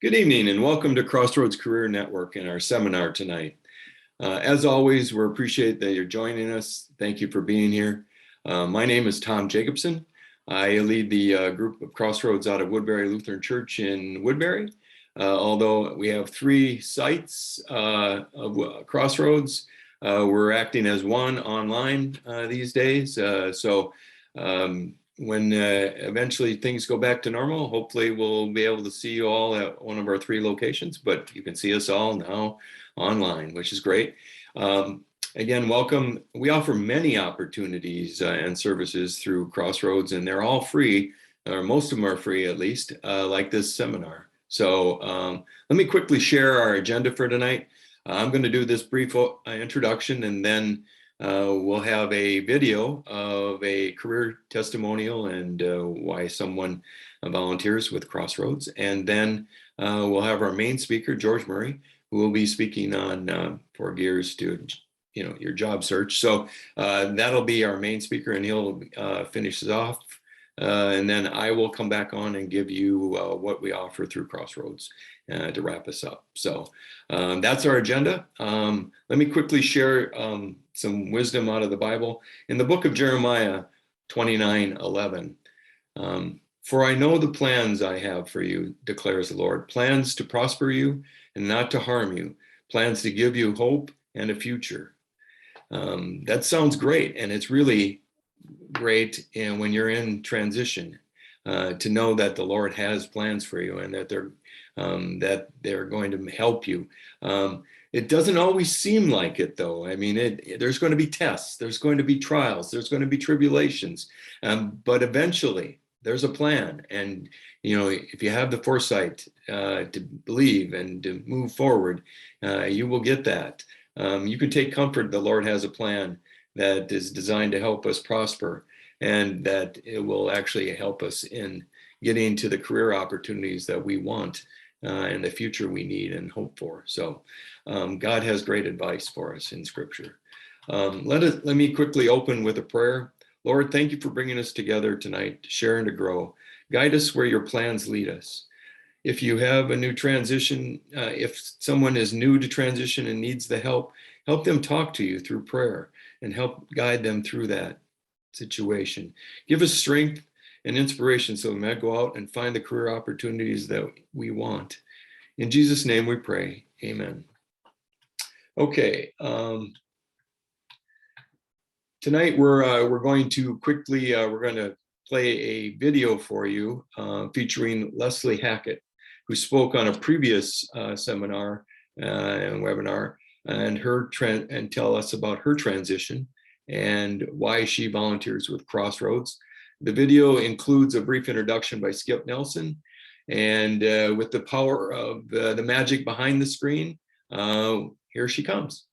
Good evening and welcome to Crossroads Career Network and our seminar tonight. As always, we appreciate that you're joining us. Thank you for being here. My name is Tom Jacobson. I lead the group of Crossroads out of Woodbury Lutheran Church in Woodbury. Although we have 3 sites of Crossroads, we're acting as one online these days. When eventually things go back to normal, hopefully we'll be able to see you all at one of our 3 locations, but you can see us all now online, which is great. Again, welcome. We offer many opportunities and services through Crossroads, and they're all free, or most of them are free at least, like this seminar. So let me quickly share our agenda for tonight. I'm going to do this brief introduction, and then we'll have a video of a career testimonial and why someone volunteers with Crossroads. And then we'll have our main speaker, George Murray, who will be speaking on 4 gears to your job search. So that'll be our main speaker, and he'll finish us off. And then I will come back on and give you what we offer through Crossroads to wrap us up. So that's our agenda. Let me quickly share some wisdom out of the Bible. In the book of Jeremiah 29:11, for I know the plans I have for you, declares the Lord, plans to prosper you and not to harm you, plans to give you hope and a future. That sounds great, and it's really great when you're in transition to know that the Lord has plans for you and that they're going to help you. It doesn't always seem like it, though. I mean, there's going to be tests, there's going to be trials, there's going to be tribulations, but eventually there's a plan. And if you have the foresight to believe and to move forward, you will get that. You can take comfort. The Lord has a plan that is designed to help us prosper, and that it will actually help us in getting to the career opportunities that we want and the future we need and hope for. So God has great advice for us in Scripture. Let me quickly open with a prayer. Lord, thank you for bringing us together tonight to share and to grow. Guide us where your plans lead us. If you have a new transition, if someone is new to transition and needs the help them talk to you through prayer and help guide them through that situation. Give us strength and inspiration so we might go out and find the career opportunities that we want. In Jesus' name we pray, amen. Okay, tonight we're going to quickly, we're going to play a video for you featuring Leslie Hackett, who spoke on a previous seminar and webinar, and tell us about her transition and why she volunteers with Crossroads. The video includes a brief introduction by Skip Nelson, and with the power of the magic behind the screen, here she comes.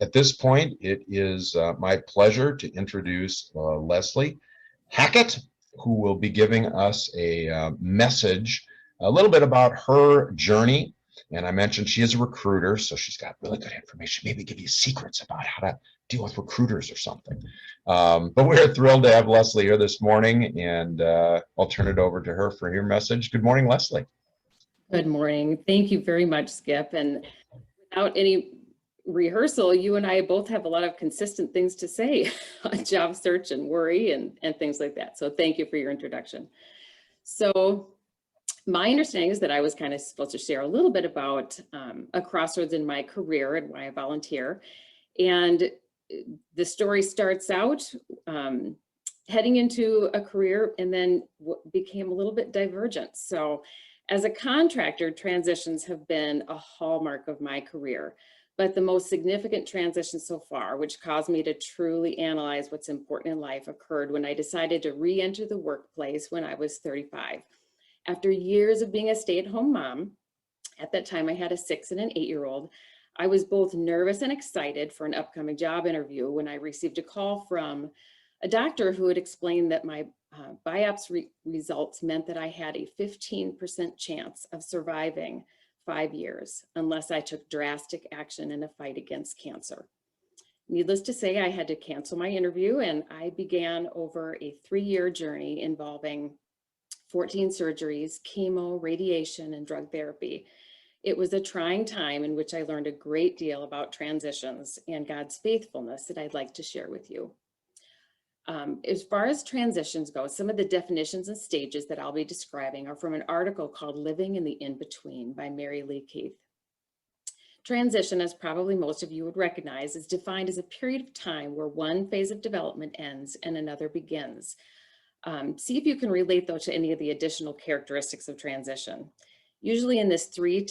At this point, it is my pleasure to introduce Leslie Hackett, who will be giving us a message, a little bit about her journey. And I mentioned she is a recruiter, so she's got really good information, maybe give you secrets about how to deal with recruiters or something. But we're thrilled to have Leslie here this morning, and I'll turn it over to her for her message. Good morning, Leslie. Good morning. Thank you very much, Skip. And without any rehearsal, you and I both have a lot of consistent things to say on job search and worry and things like that. So thank you for your introduction. So my understanding is that I was kind of supposed to share a little bit about a crossroads in my career and why I volunteer. And the story starts out heading into a career and then became a little bit divergent. So as a contractor, transitions have been a hallmark of my career. But the most significant transition so far, which caused me to truly analyze what's important in life, occurred when I decided to re-enter the workplace when I was 35. After years of being a stay-at-home mom, at that time I had a 6- and an 8-year-old, I was both nervous and excited for an upcoming job interview when I received a call from a doctor who had explained that my biopsy results meant that I had a 15% chance of surviving 5 years unless I took drastic action in a fight against cancer. Needless to say, I had to cancel my interview, and I began over a 3-year journey involving 14 surgeries, chemo, radiation, and drug therapy. It was a trying time in which I learned a great deal about transitions and God's faithfulness that I'd like to share with you. As far as transitions go, some of the definitions and stages that I'll be describing are from an article called Living in the In-Between by Mary Lee Keith. Transition, as probably most of you would recognize, is defined as a period of time where one phase of development ends and another begins. See if you can relate, though, to any of the additional characteristics of transition. Usually in this 3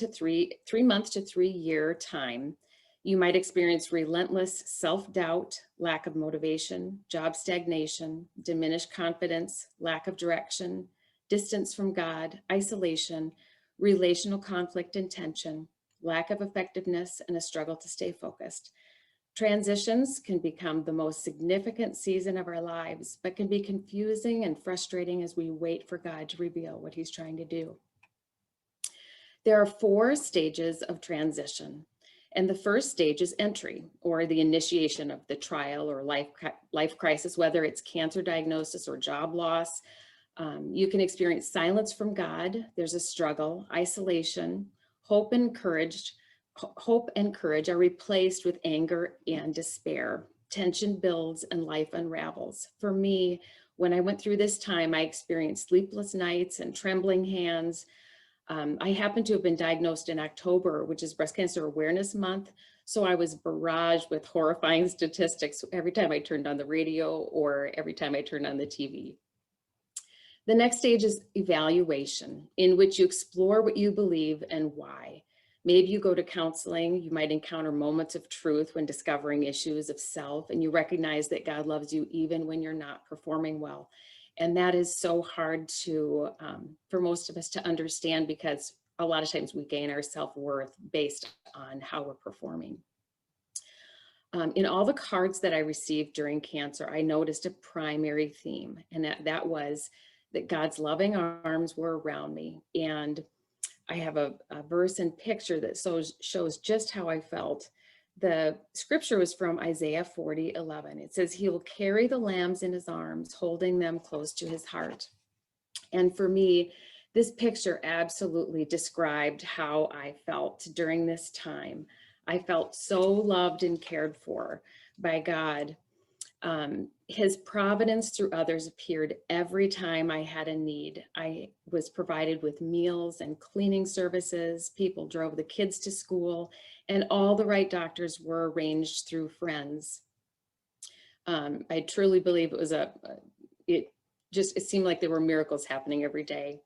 month to 3 year time, you might experience relentless self-doubt, lack of motivation, job stagnation, diminished confidence, lack of direction, distance from God, isolation, relational conflict and tension, lack of effectiveness, and a struggle to stay focused. Transitions can become the most significant season of our lives, but can be confusing and frustrating as we wait for God to reveal what He's trying to do. There are 4 stages of transition. And the first stage is entry, or the initiation of the trial or life crisis, whether it's cancer diagnosis or job loss. You can experience silence from God. There's a struggle, isolation, hope and courage are replaced with anger and despair. Tension builds and life unravels. For me, when I went through this time, I experienced sleepless nights and trembling hands. I happened to have been diagnosed in October, which is Breast Cancer Awareness Month. So I was barraged with horrifying statistics every time I turned on the radio or every time I turned on the TV. The next stage is evaluation, in which you explore what you believe and why. Maybe you go to counseling. You might encounter moments of truth when discovering issues of self, and you recognize that God loves you even when you're not performing well. And that is so hard to, for most of us to understand, because a lot of times we gain our self-worth based on how we're performing. In all the cards that I received during cancer, I noticed a primary theme, and that was that God's loving arms were around me. And I have a verse and picture that shows just how I felt. The scripture was from Isaiah 40:11. It says, "He will carry the lambs in his arms, holding them close to his heart." And for me, this picture absolutely described how I felt during this time. I felt so loved and cared for by God. His providence through others appeared every time I had a need. I was provided with meals and cleaning services. People drove the kids to school, and all the right doctors were arranged through friends. I truly believe it was it seemed like there were miracles happening every day.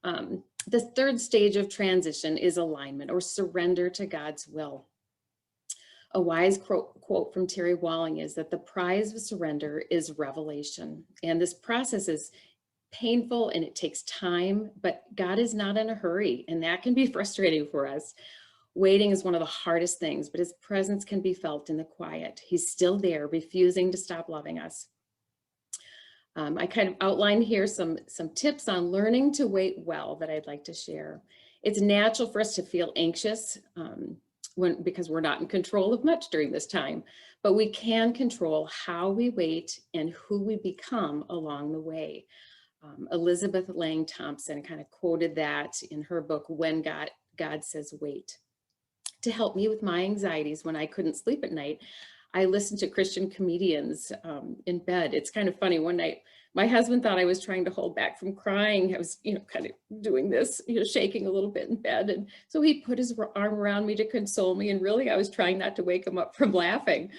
The third stage of transition is alignment, or surrender to God's will. A wise quote from Terry Walling is that the prize of surrender is revelation. And this process is painful and it takes time, but God is not in a hurry, and that can be frustrating for us. Waiting is one of the hardest things, but His presence can be felt in the quiet. He's still there, refusing to stop loving us. I kind of outlined here some tips on learning to wait well that I'd like to share. It's natural for us to feel anxious because we're not in control of much during this time, but we can control how we wait and who we become along the way. Elizabeth Lang Thompson kind of quoted that in her book, When God Says Wait. To help me with my anxieties when I couldn't sleep at night, I listened to Christian comedians in bed. It's kind of funny. One night, my husband thought I was trying to hold back from crying. I was, kind of doing this, shaking a little bit in bed. And so he put his arm around me to console me. And really, I was trying not to wake him up from laughing.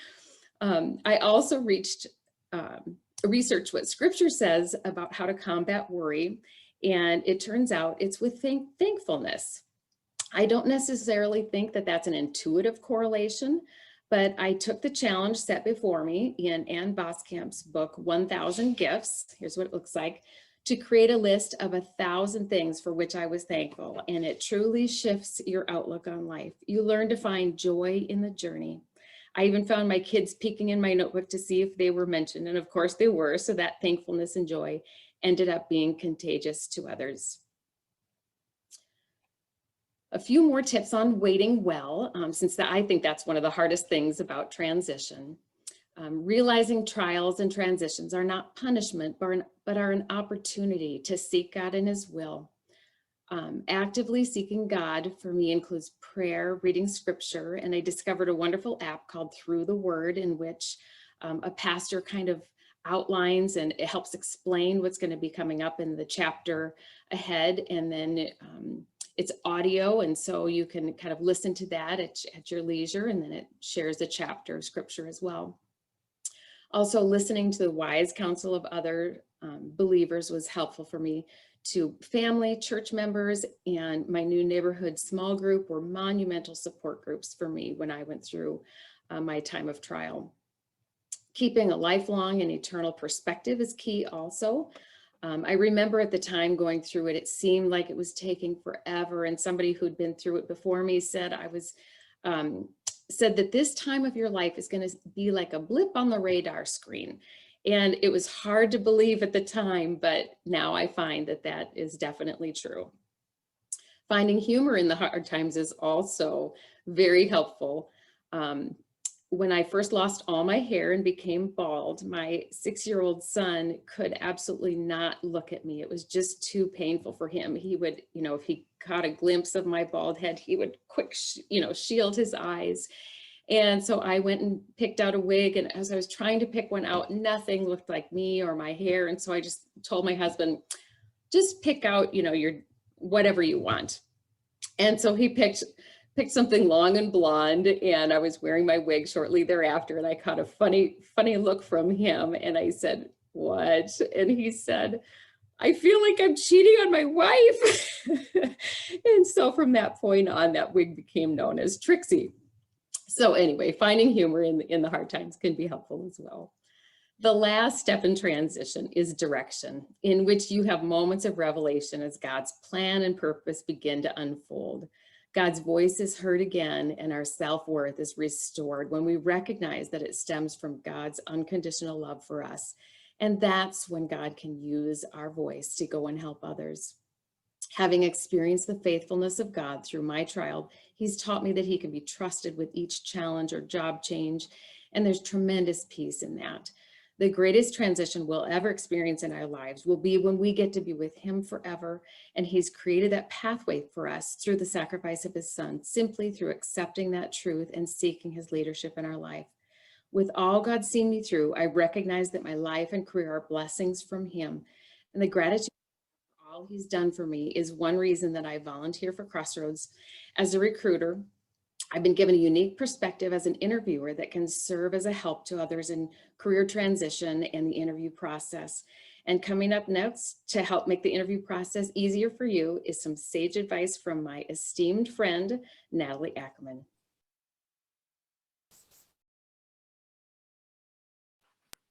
I also researched what Scripture says about how to combat worry. And it turns out it's with thankfulness. I don't necessarily think that that's an intuitive correlation, but I took the challenge set before me in Ann Boskamp's book, 1,000 Gifts. Here's what it looks like: to create a list of 1,000 things for which I was thankful. And it truly shifts your outlook on life. You learn to find joy in the journey. I even found my kids peeking in my notebook to see if they were mentioned. And of course they were. So that thankfulness and joy ended up being contagious to others. A few more tips on waiting well, since I think that's one of the hardest things about transition. Realizing trials and transitions are not punishment, but are an opportunity to seek God in his will. Actively seeking God for me includes prayer, reading scripture, and I discovered a wonderful app called Through the Word, in which a pastor kind of outlines and it helps explain what's going to be coming up in the chapter ahead. And then it's audio, and so you can kind of listen to that at your leisure, and then it shares a chapter of scripture as well. Also, listening to the wise counsel of other believers was helpful for me. To family, church members, and my new neighborhood small group were monumental support groups for me when I went through my time of trial. Keeping a lifelong and eternal perspective is key also. I remember at the time going through it, it seemed like it was taking forever, and somebody who'd been through it before me said said that this time of your life is going to be like a blip on the radar screen. And it was hard to believe at the time, but now I find that that is definitely true. Finding humor in the hard times is also very helpful. When I first lost all my hair and became bald, my 6-year-old son could absolutely not look at me. It was just too painful for him. He would, if he caught a glimpse of my bald head, he would quick, shield his eyes. And so I went and picked out a wig, and as I was trying to pick one out, nothing looked like me or my hair. And so I just told my husband, just pick out, your whatever you want. And so he picked something long and blonde, and I was wearing my wig shortly thereafter, and I caught a funny look from him, and I said, "What?" And he said, "I feel like I'm cheating on my wife." And so from that point on, that wig became known as Trixie. So anyway, finding humor in the hard times can be helpful as well. The last step in transition is direction, in which you have moments of revelation as God's plan and purpose begin to unfold. God's voice is heard again, and our self-worth is restored when we recognize that it stems from God's unconditional love for us. And that's when God can use our voice to go and help others. Having experienced the faithfulness of God through my trial, he's taught me that he can be trusted with each challenge or job change, and there's tremendous peace in that. The greatest transition we'll ever experience in our lives will be when we get to be with him forever, and he's created that pathway for us through the sacrifice of his son, simply through accepting that truth and seeking his leadership in our life. With all God's seen me through, I recognize that my life and career are blessings from him, and the gratitude all he's done for me is one reason that I volunteer for Crossroads. As a recruiter, I've been given a unique perspective as an interviewer that can serve as a help to others in career transition and the interview process. And coming up next to help make the interview process easier for you is some sage advice from my esteemed friend, Natalie Ackerman.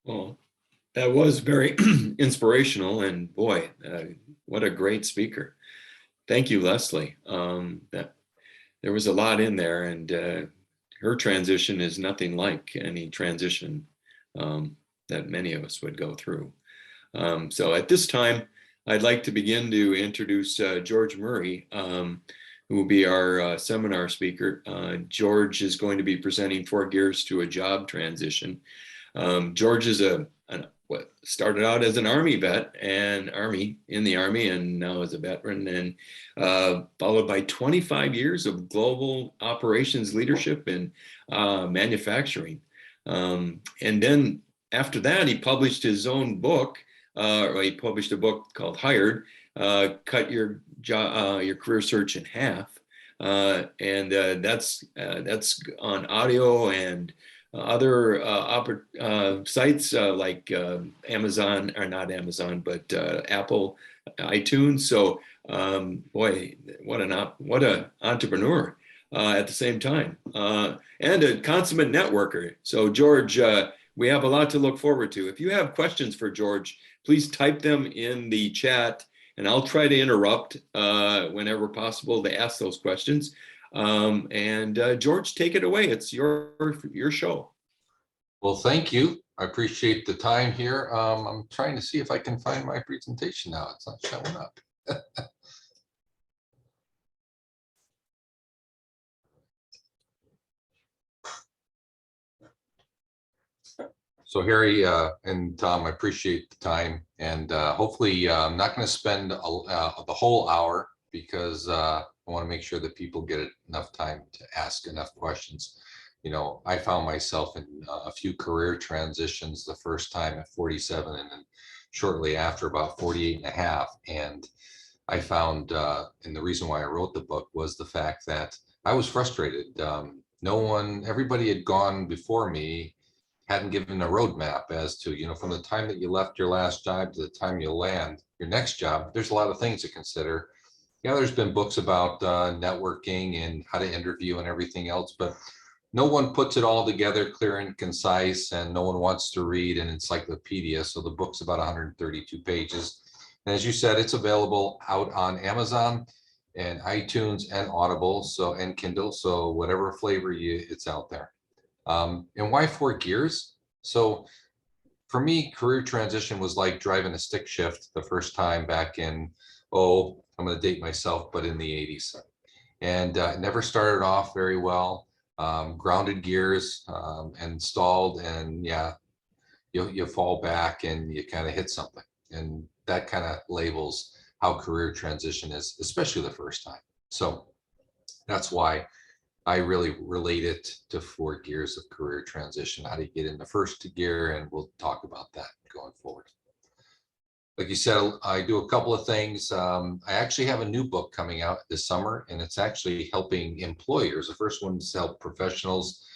Well, that was very inspirational, and boy, what a great speaker. Thank you, Leslie. There was a lot in there, and her transition is nothing like any transition that many of us would go through. So at this time, I'd like to begin to introduce George Murray, who will be our seminar speaker. George is going to be presenting 4 Gears to a Job Transition. George is started out as an Army vet and in the Army, and now as a veteran, and followed by 25 years of global operations leadership in manufacturing. And then after that, he published his own book, he published a book called Hired, Cut Your Career Search in Half. And that's on audio and other sites like Amazon, or not Amazon, but Apple iTunes. So boy, what an entrepreneur at the same time, and a consummate networker. So George, we have a lot to look forward to. If you have questions for George, please type them in the chat, and I'll try to interrupt whenever possible to ask those questions. George, take it away. It's your show. Well, thank you. I appreciate the time here. I'm trying to see if I can find my presentation now. It's not showing up. So Harry and Tom, I appreciate the time, and hopefully I'm not going to spend the whole hour, because I want to make sure that people get enough time to ask enough questions. You know, I found myself in a few career transitions, the first time at 47, and then shortly after about 48 and a half. And I found, and the reason why I wrote the book was the fact that I was frustrated. Everybody had gone before me, hadn't given a roadmap as to, you know, from the time that you left your last job to the time you land your next job, there's a lot of things to consider. Yeah, there's been books about networking and how to interview and everything else, but no one puts it all together clear and concise, and no one wants to read an encyclopedia. So the book's about 132 pages. And as you said, it's available out on Amazon and iTunes and Audible, so, and Kindle. So whatever flavor it's out there. And why 4 gears? So for me, career transition was like driving a stick shift the first time back in, I'm going to date myself, but in the 80s. And it never started off very well. Grounded gears and stalled, and yeah, you fall back and you kind of hit something. And that kind of labels how career transition is, especially the first time. So that's why I really relate it to 4 gears of career transition. How do you get in the first gear? And we'll talk about that going forward. Like you said, I do a couple of things. I actually have a new book coming out this summer, and it's actually helping employers. The first one is to help professionals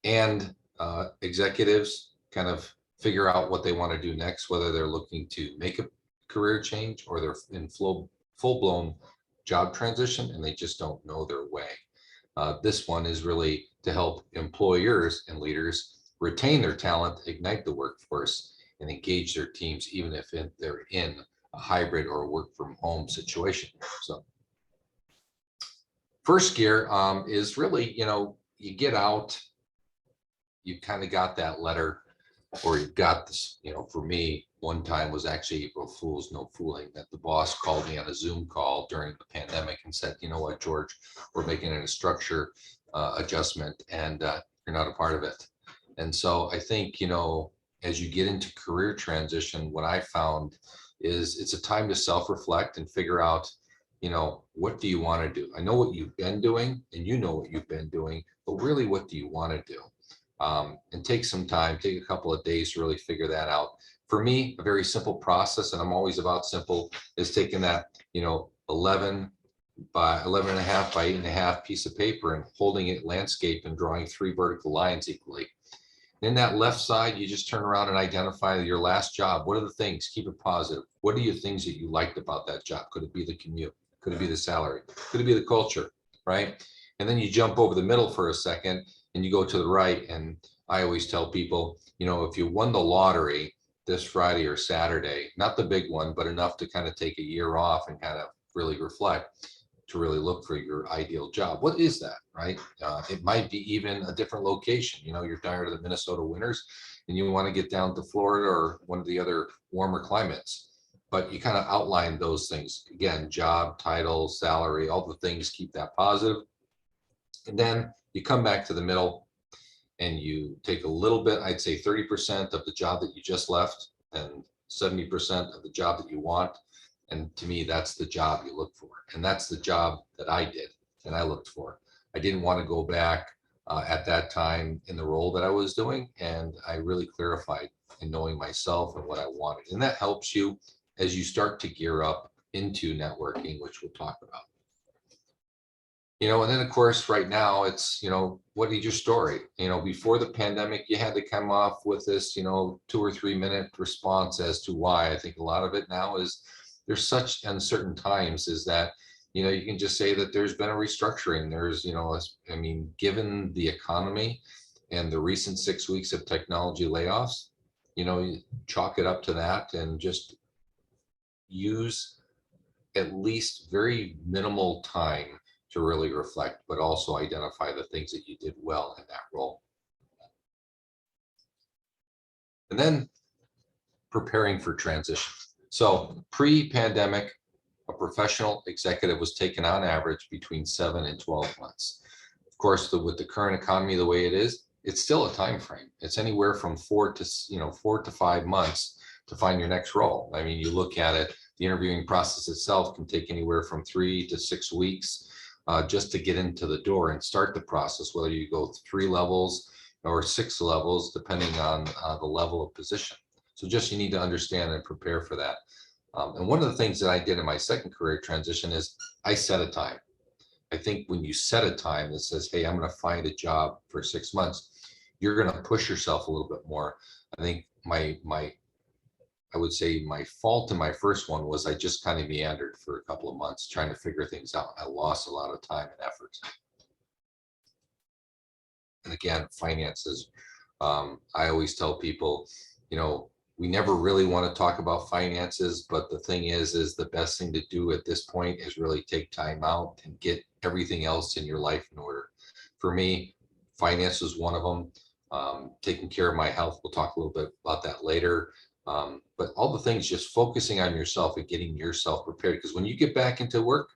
and executives kind of figure out what they want to do next, whether they're looking to make a career change or they're in full-blown job transition and they just don't know their way. This one is really to help employers and leaders retain their talent, ignite the workforce, and engage their teams, even if they're in a hybrid or work from home situation. So first gear is really, you know, you get out, you kind of got that letter, or you've got this, you know, for me, one time was actually April Fool's, no fooling, that the boss called me on a Zoom call during the pandemic and said, you know what, George, we're making a structure adjustment, and you're not a part of it. And so I think, you know, as you get into career transition, what I found is it's a time to self-reflect and figure out, you know, what do you want to do? I know what you've been doing, and you know what you've been doing, but really, what do you want to do? And take some time, take a couple of days to really figure that out. For me, a very simple process, and I'm always about simple, is taking that, you know, 11 by 11.5 by 8.5 piece of paper and holding it landscape and drawing 3 vertical lines equally. In that left side, you just turn around and identify your last job. What are the things? Keep it positive. What are your things that you liked about that job? Could it be the commute? Could it be the salary? Could it be the culture, right? And then you jump over the middle for a second and you go to the right. And I always tell people, you know, if you won the lottery this Friday or Saturday, not the big one, but enough to kind of take a year off and kind of really reflect, to really look for your ideal job. What is that, right? It might be even a different location. You know, you're tired of the Minnesota winters and you want to get down to Florida or one of the other warmer climates. But you kind of outline those things. Again, job, title, salary, all the things, keep that positive. And then you come back to the middle and you take a little bit, I'd say 30% of the job that you just left and 70% of the job that you want. And to me, that's the job you look for. And that's the job that I did and I looked for. I didn't want to go back at that time in the role that I was doing. And I really clarified in knowing myself and what I wanted. And that helps you as you start to gear up into networking, which we'll talk about. You know, and then of course, right now it's, you know, what is your story? You know, before the pandemic, you had to come off with this, you know, 2 or 3 minute response as to why. I think a lot of it now is there's such uncertain times, is that, you know, you can just say that there's been a restructuring. There's, you know, I mean, given the economy and the recent 6 weeks of technology layoffs, you know, you chalk it up to that and just use at least very minimal time to really reflect, but also identify the things that you did well in that role. And then preparing for transition. So pre-pandemic, a professional executive was taken on average between 7 and 12 months. Of course, with the current economy the way it is, it's still a time frame. It's anywhere from 4 to 5 months to find your next role. I mean, you look at it, the interviewing process itself can take anywhere from 3 to 6 weeks just to get into the door and start the process, whether you go 3 levels or 6 levels, depending on the level of position. So just you need to understand and prepare for that. And one of the things that I did in my second career transition is I set a time. I think when you set a time that says, hey, I'm going to find a job for 6 months, you're going to push yourself a little bit more. I think I would say my fault in my first one was I just kind of meandered for a couple of months trying to figure things out. I lost a lot of time and effort. And again, finances. I always tell people, we never really want to talk about finances, but the thing is the best thing to do at this point is really take time out and get everything else in your life in order. For me, finance was one of them. Taking care of my health, we'll talk a little bit about that later. But all the things, just focusing on yourself and getting yourself prepared, because when you get back into work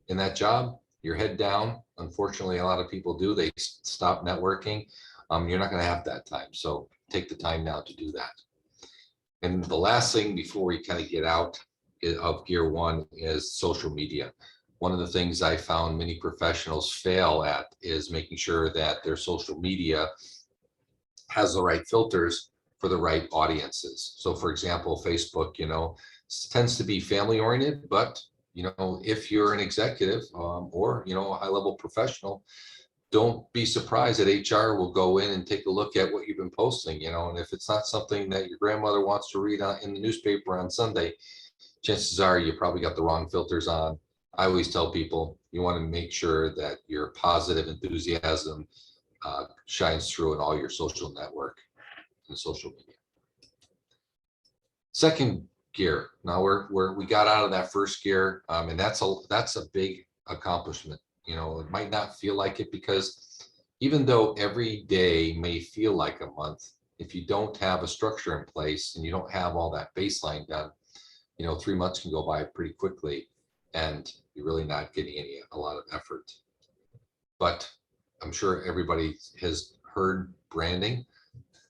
in that job, your head down. Unfortunately, a lot of people do. They stop networking. You're not going to have that time. So take the time now to do that. And the last thing before we kind of get out of gear one is social media. One of the things I found many professionals fail at is making sure that their social media has the right filters for the right audiences. So for example, Facebook, tends to be family oriented, but if you're an executive or a high level professional, don't be surprised that HR will go in and take a look at what you've been posting, and if it's not something that your grandmother wants to read in the newspaper on Sunday, chances are you probably got the wrong filters on. I always tell people you want to make sure that your positive enthusiasm shines through in all your social network and social media. Second gear. Now we got out of that first gear, and that's a big accomplishment. It might not feel like it, because even though every day may feel like a month, if you don't have a structure in place and you don't have all that baseline done, 3 months can go by pretty quickly and you're really not getting a lot of effort. But I'm sure everybody has heard branding.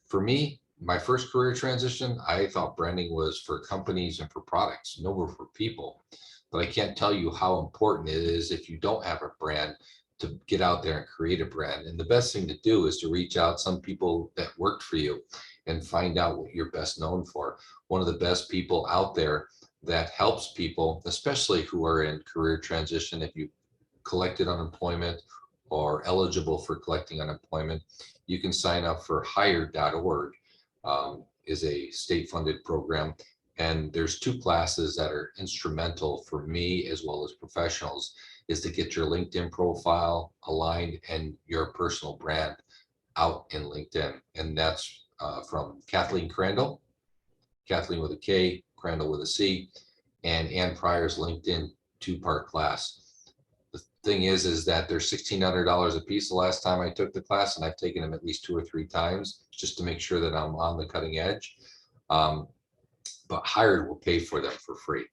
For me, my first career transition, I thought branding was for companies and for products, nowhere for people. But I can't tell you how important it is, if you don't have a brand, to get out there and create a brand. And the best thing to do is to reach out some people that worked for you and find out what you're best known for. One of the best people out there that helps people, especially who are in career transition, if you collected unemployment or eligible for collecting unemployment, you can sign up for 𝙅𝙤𝙗 is a state-funded program. And there's 2 classes that are instrumental for me as well as professionals, is to get your LinkedIn profile aligned and your personal brand out in LinkedIn. And that's from Kathleen Crandall, Kathleen with a K, Crandall with a C, and Ann Pryor's LinkedIn 2-part class. The thing is that they're $1,600 a piece the last time I took the class, and I've taken them at least 2 or 3 times just to make sure that I'm on the cutting edge. But Hired will pay for them for free.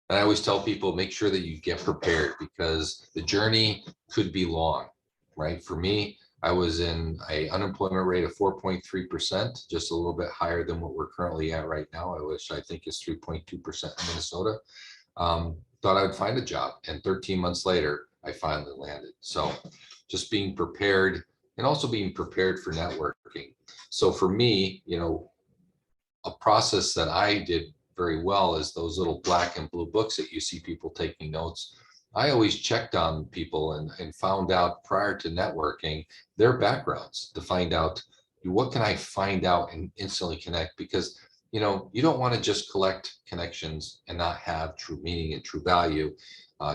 And I always tell people, make sure that you get prepared, because the journey could be long, right? For me, I was in an unemployment rate of 4.3%, just a little bit higher than what we're currently at right now, which I think is 3.2% in Minnesota. Thought I would find a job, and 13 months later, I finally landed. So just being prepared, and also being prepared for networking. So for me, a process that I did very well is those little black and blue books that you see people taking notes. I always checked on people and found out prior to networking their backgrounds, to find out what can I find out and instantly connect, because you don't want to just collect connections and not have true meaning and true value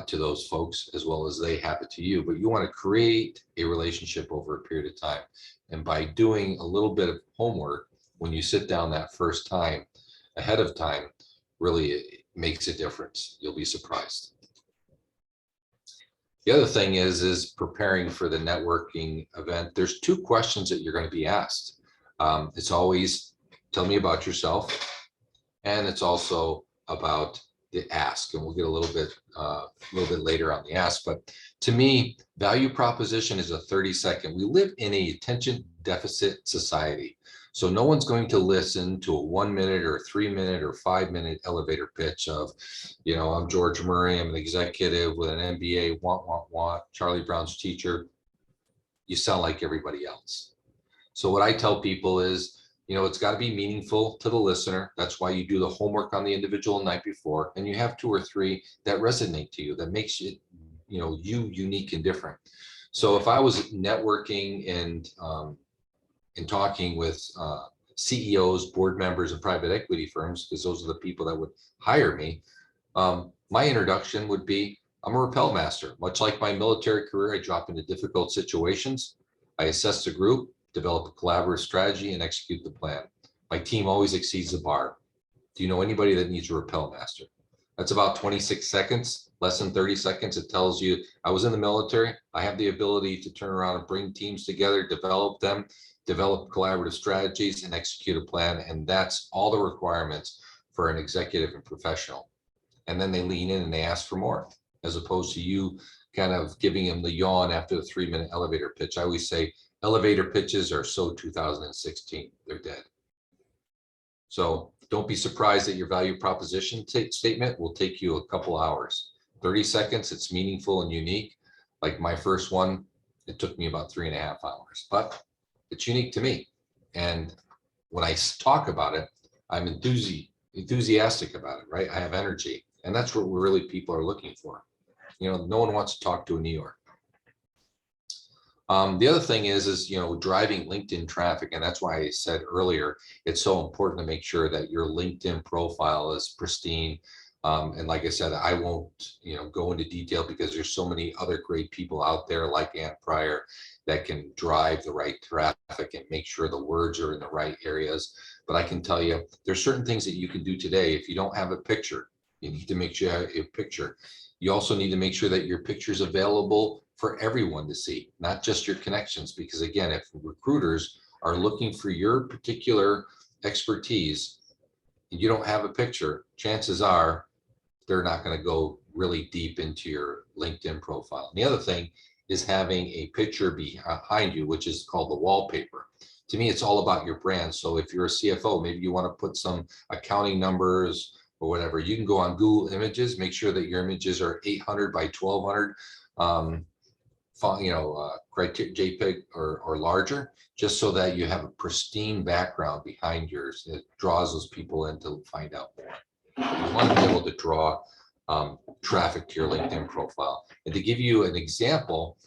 to those folks as well as they have it to you, but you want to create a relationship over a period of time. And by doing a little bit of homework, when you sit down that first time ahead of time, really it makes a difference. You'll be surprised. The other thing is preparing for the networking event. There's 2 questions that you're going to be asked. It's always, tell me about yourself. And it's also about the ask, and we'll get a little bit later on the ask. But to me, value proposition is a 30-second. We live in a attention deficit society. So no one's going to listen to a 1 minute or 3 minute or 5 minute elevator pitch of, you know, I'm George Murray, I'm an executive with an MBA, want, Charlie Brown's teacher. You sound like everybody else. So what I tell people is, you know, it's got to be meaningful to the listener. That's why you do the homework on the individual night before, and you have 2 or 3 that resonate to you, that makes it, you know, you unique and different. So if I was networking and talking with CEOs, board members of private equity firms, because those are the people that would hire me, my introduction would be, I'm a rappel master. Much like my military career, I drop into difficult situations. I assess the group, develop a collaborative strategy, and execute the plan. My team always exceeds the bar. Do you know anybody that needs a rappel master? That's about 26 seconds, less than 30 seconds. It tells you I was in the military. I have the ability to turn around and bring teams together, develop them, develop collaborative strategies, and execute a plan. And that's all the requirements for an executive and professional. And then they lean in and they ask for more, as opposed to you kind of giving them the yawn after the 3-minute elevator pitch. I always say elevator pitches are so 2016, they're dead. So don't be surprised that your value proposition statement will take you a couple hours. 30 seconds, it's meaningful and unique. Like my first one, it took me about 3.5 hours, but it's unique to me. And when I talk about it, I'm enthusiastic about it, right? I have energy, and that's what really people are looking for. You know, no one wants to talk to a New York. The other thing is, you know, driving LinkedIn traffic. And that's why I said earlier, it's so important to make sure that your LinkedIn profile is pristine. And like I said, I won't, you know, go into detail because there's so many other great people out there like Ann Pryor that can drive the right traffic and make sure the words are in the right areas. But I can tell you, there's certain things that you can do today. If you don't have a picture, you need to make sure you have a picture. You also need to make sure that your picture is available for everyone to see, not just your connections. Because again, if recruiters are looking for your particular expertise and you don't have a picture, chances are they're not going to go really deep into your LinkedIn profile. And the other thing is having a picture behind you, which is called the wallpaper. To me, it's all about your brand. So if you're a CFO, maybe you want to put some accounting numbers or whatever, you can go on Google Images, make sure that your images are 800 by 1200 JPEG or larger, just so that you have a pristine background behind yours that draws those people in to find out more. You want to be able to draw traffic to your LinkedIn profile. And to give you an example,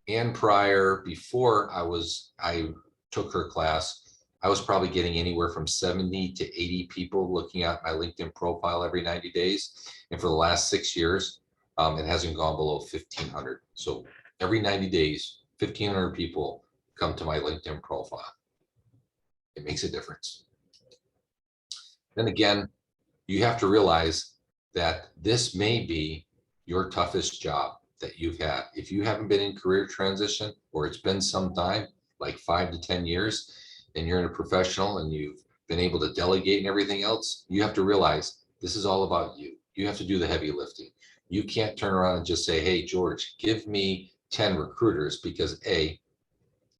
Ann Pryor, before I took her class, I was probably getting anywhere from 70 to 80 people looking at my LinkedIn profile every 90 days. And for the last 6 years, it hasn't gone below 1,500. So every 90 days, 1,500 people come to my LinkedIn profile. It makes a difference. Then again, you have to realize that this may be your toughest job that you've had. If you haven't been in career transition, or it's been some time, like 5 to 10 years, and you're in a professional and you've been able to delegate and everything else, you have to realize this is all about you. You have to do the heavy lifting. You can't turn around and just say, hey, George, give me 10 recruiters, because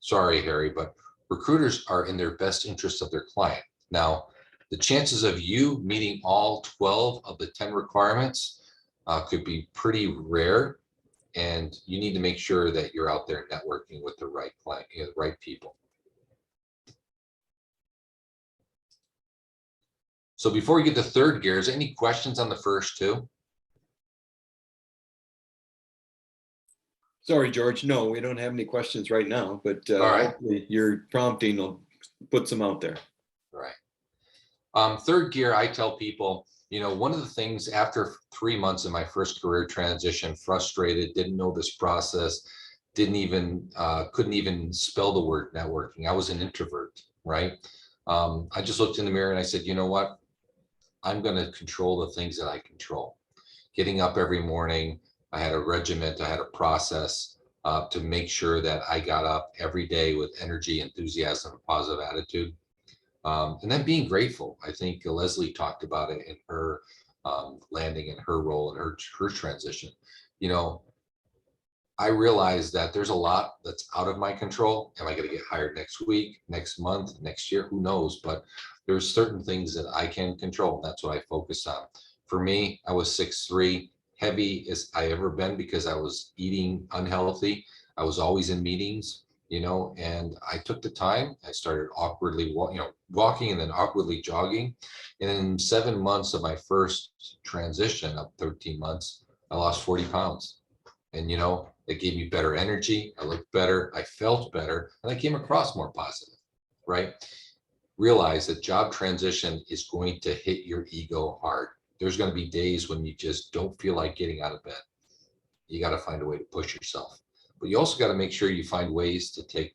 sorry, Harry, but recruiters are in their best interest of their client. Now, the chances of you meeting all 12 of the 10 requirements could be pretty rare, and you need to make sure that you're out there networking with the right client, the right people. So before we get to third gear, is there any questions on the first two? Sorry, George. No, we don't have any questions right now, but All right. hopefully your prompting will put some out there. Right. Third gear, I tell people, you know, one of the things after 3 months in my first career transition, frustrated, didn't know this process, couldn't even spell the word networking. I was an introvert, right? I just looked in the mirror and I said, you know what? I'm going to control the things that I control. Getting up every morning, I had a regiment, I had a process to make sure that I got up every day with energy, enthusiasm, and positive attitude. And then being grateful. I think Leslie talked about it in her landing in her role and her transition. You know, I realize that there's a lot that's out of my control. Am I going to get hired next week, next month, next year? Who knows? But there's certain things that I can control. That's what I focus on. For me, I was 6'3", heavy as I ever been because I was eating unhealthy. I was always in meetings, you know, and I took the time. I started awkwardly, walking and then awkwardly jogging. And in 7 months of my first transition of 13 months, I lost 40 pounds. And, you know, it gave me better energy. I looked better. I felt better. And I came across more positive, right? Realize that job transition is going to hit your ego hard. There's going to be days when you just don't feel like getting out of bed. You got to find a way to push yourself. But you also got to make sure you find ways to take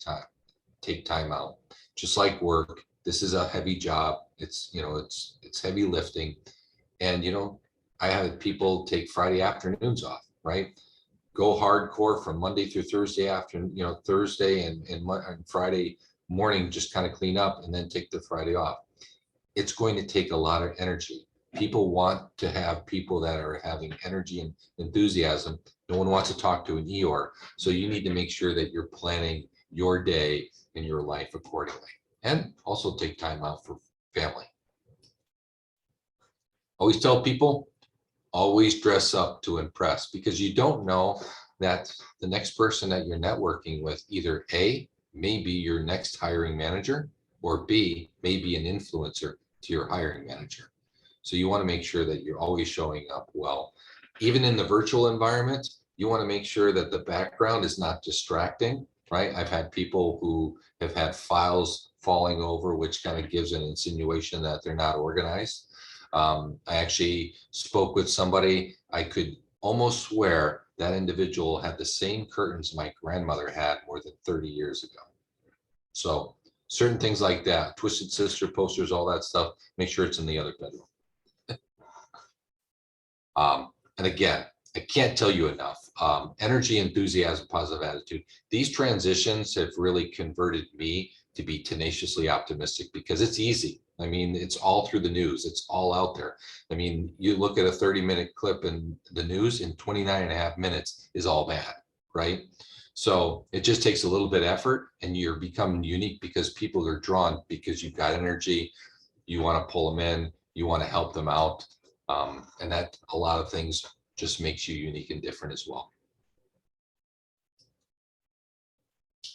time out. Just like work, this is a heavy job. It's, you know, it's heavy lifting. And, you know, I had people take Friday afternoons off, right? Go hardcore from Monday through Thursday afternoon, you know, Thursday and Friday morning, just kind of clean up and then take the Friday off. It's going to take a lot of energy. People want to have people that are having energy and enthusiasm. No one wants to talk to an Eeyore. So you need to make sure that you're planning your day and your life accordingly. And also take time out for family. Always tell people, always dress up to impress, because you don't know that the next person that you're networking with either A, may be your next hiring manager, or B, may be an influencer to your hiring manager. So you want to make sure that you're always showing up well. Even in the virtual environment, you want to make sure that the background is not distracting, right? I've had people who have had files falling over, which kind of gives an insinuation that they're not organized. I actually spoke with somebody, I could almost swear that individual had the same curtains my grandmother had more than 30 years ago. So certain things like that, Twisted Sister posters, all that stuff, make sure it's in the other bedroom. And again, I can't tell you enough. Energy, enthusiasm, positive attitude. These transitions have really converted me to be tenaciously optimistic because it's easy. I mean, it's all through the news. It's all out there. I mean, you look at a 30-minute clip in the news, in 29.5 minutes is all bad, right? So it just takes a little bit of effort, and you're becoming unique because people are drawn because you've got energy. You want to pull them in. You want to help them out. And that a lot of things just makes you unique and different as well.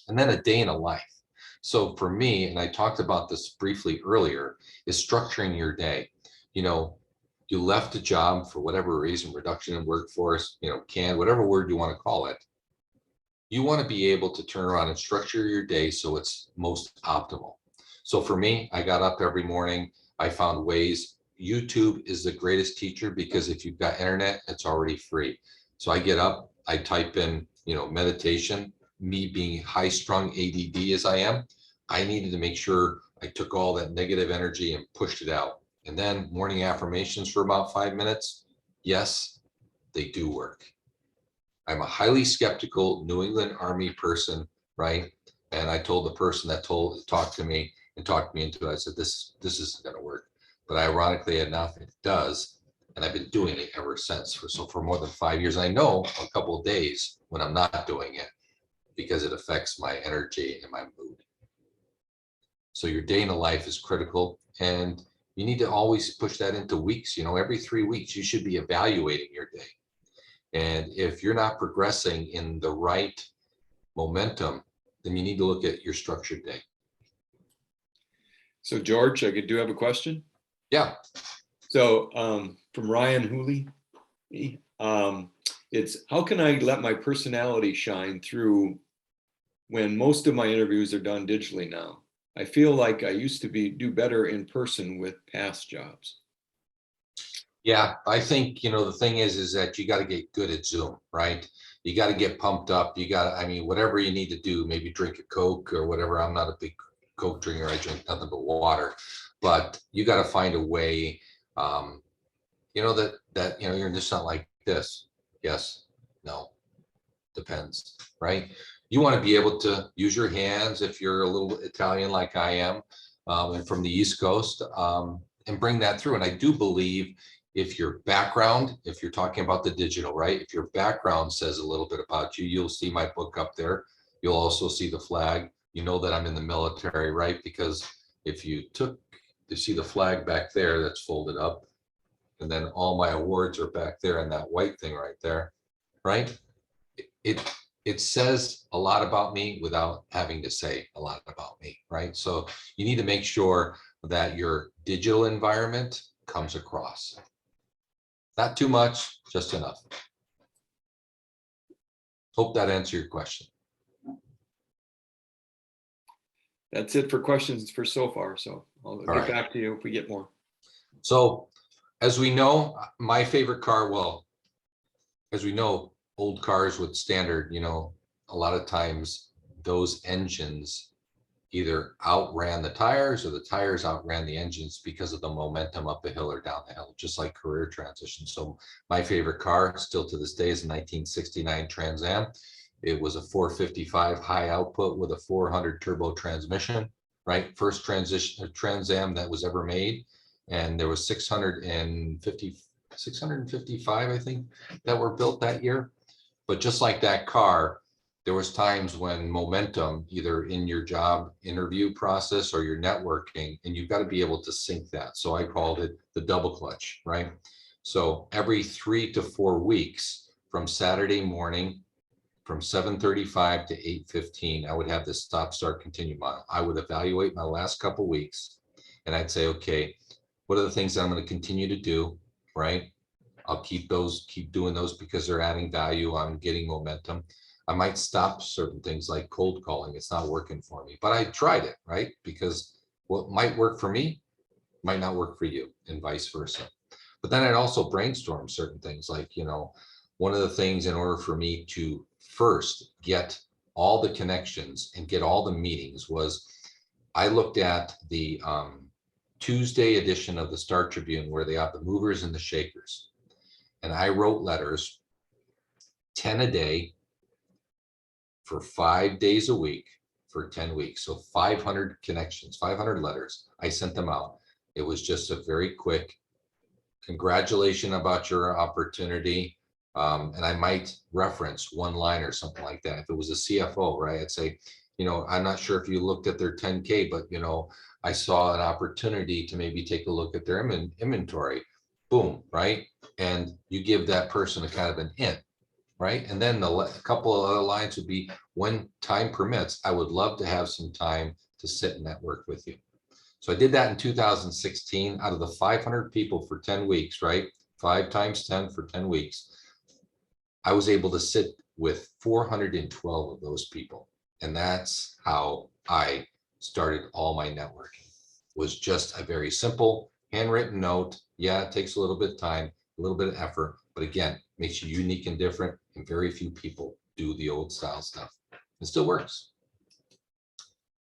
And then a day in a life. So for me, and I talked about this briefly earlier, is structuring your day. You know, you left a job for whatever reason, reduction in workforce, you know, whatever word you want to call it. You want to be able to turn around and structure your day so it's most optimal. So for me, I got up every morning. I found ways. YouTube is the greatest teacher because if you've got internet, it's already free. So I get up, I type in, you know, meditation. Me being high-strung ADD as I am, I needed to make sure I took all that negative energy and pushed it out. And then morning affirmations for about 5 minutes. Yes, they do work. I'm a highly skeptical New England Army person, right? And I told the person that talked to me into it, I said, this isn't going to work. But ironically enough, it does. And I've been doing it ever since for more than 5 years. I know a couple of days when I'm not doing it, because it affects my energy and my mood. So your day in a life is critical, and you need to always push that into weeks. You know, every 3 weeks, you should be evaluating your day. And if you're not progressing in the right momentum, then you need to look at your structured day. So George, I do have a question. Yeah. So from Ryan Hooley, it's how can I let my personality shine through when most of my interviews are done digitally now? I feel like I used to do better in person with past jobs. Yeah, I think, you know, the thing is that you got to get good at Zoom, right? You got to get pumped up. You got to, I mean, whatever you need to do, maybe drink a Coke or whatever. I'm not a big Coke drinker. I drink nothing but water, but you got to find a way, you know, that, you know, you're just not like this. Yes, no, depends, right? You want to be able to use your hands if you're a little Italian like I am, and from the East Coast, and bring that through. And I do believe if your background, if you're talking about the digital, right? If your background says a little bit about you, you'll see my book up there. You'll also see the flag. You know that I'm in the military, right? Because if you see the flag back there that's folded up, and then all my awards are back there and that white thing right there, right? It says a lot about me without having to say a lot about me, right? So you need to make sure that your digital environment comes across. Not too much, just enough. Hope that answered your question. That's it for questions for so far. So I'll get right. back to you if we get more. So as we know, my favorite car, well, as we know, old cars with standard, you know, a lot of times those engines either outran the tires or the tires outran the engines because of the momentum up the hill or down the hill, just like career transition. So my favorite car still to this day is a 1969 Trans Am. It was a 455 high output with a 400 turbo transmission, right? First Trans Am that was ever made. And there was 655, I think, that were built that year. But just like that car, there was times when momentum, either in your job interview process or your networking, and you've got to be able to sync that. So I called it the double clutch, right? So every 3 to 4 weeks from Saturday morning, from 7:35 to 8:15, I would have this stop, start, continue mile. I would evaluate my last couple weeks and I'd say, okay, what are the things that I'm going to continue to do, right? I'll keep doing those because they're adding value. I'm getting momentum. I might stop certain things like cold calling. It's not working for me, but I tried it, right? Because what might work for me might not work for you and vice versa. But then I'd also brainstorm certain things like, you know, one of the things in order for me to first get all the connections and get all the meetings was I looked at the Tuesday edition of the Star Tribune where they have the movers and the shakers. And I wrote letters, 10 a day, for 5 days a week for 10 weeks. So 500 connections, 500 letters. I sent them out. It was just a very quick congratulations about your opportunity. And I might reference one line or something like that. If it was a CFO, right? I'd say, you know, I'm not sure if you looked at their 10K, but, you know, I saw an opportunity to maybe take a look at their inventory. Boom, right? And you give that person a kind of an hint. Right. And then a couple of other lines would be, when time permits, I would love to have some time to sit and network with you. So I did that in 2016 out of the 500 people for 10 weeks, right? 5 times 10 for 10 weeks. I was able to sit with 412 of those people. And that's how I started all my networking. It was just a very simple handwritten note. Yeah, it takes a little bit of time, a little bit of effort, but again, makes you unique and different, and very few people do the old style stuff. It still works.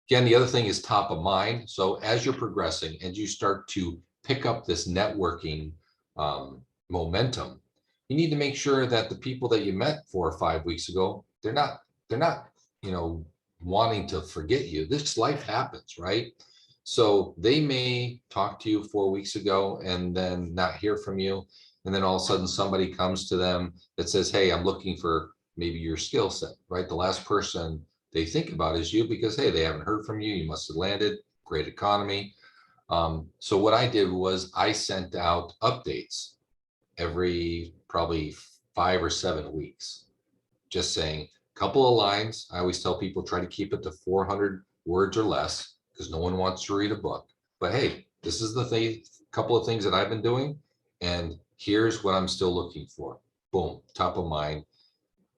Again, the other thing is top of mind. So as you're progressing and you start to pick up this networking momentum, you need to make sure that the people that you met 4 or 5 weeks ago, they're not, you know, wanting to forget you. This life happens, right? So they may talk to you 4 weeks ago and then not hear from you. And then all of a sudden somebody comes to them that says, hey, I'm looking for maybe your skill set, right? The last person they think about is you because, hey, they haven't heard from you. You must have landed, great economy. So what I did was I sent out updates every probably 5 or 7 weeks, just saying a couple of lines. I always tell people, try to keep it to 400 words or less because no one wants to read a book. But hey, this is the thing, couple of things that I've been doing, and here's what I'm still looking for. Boom, top of mind.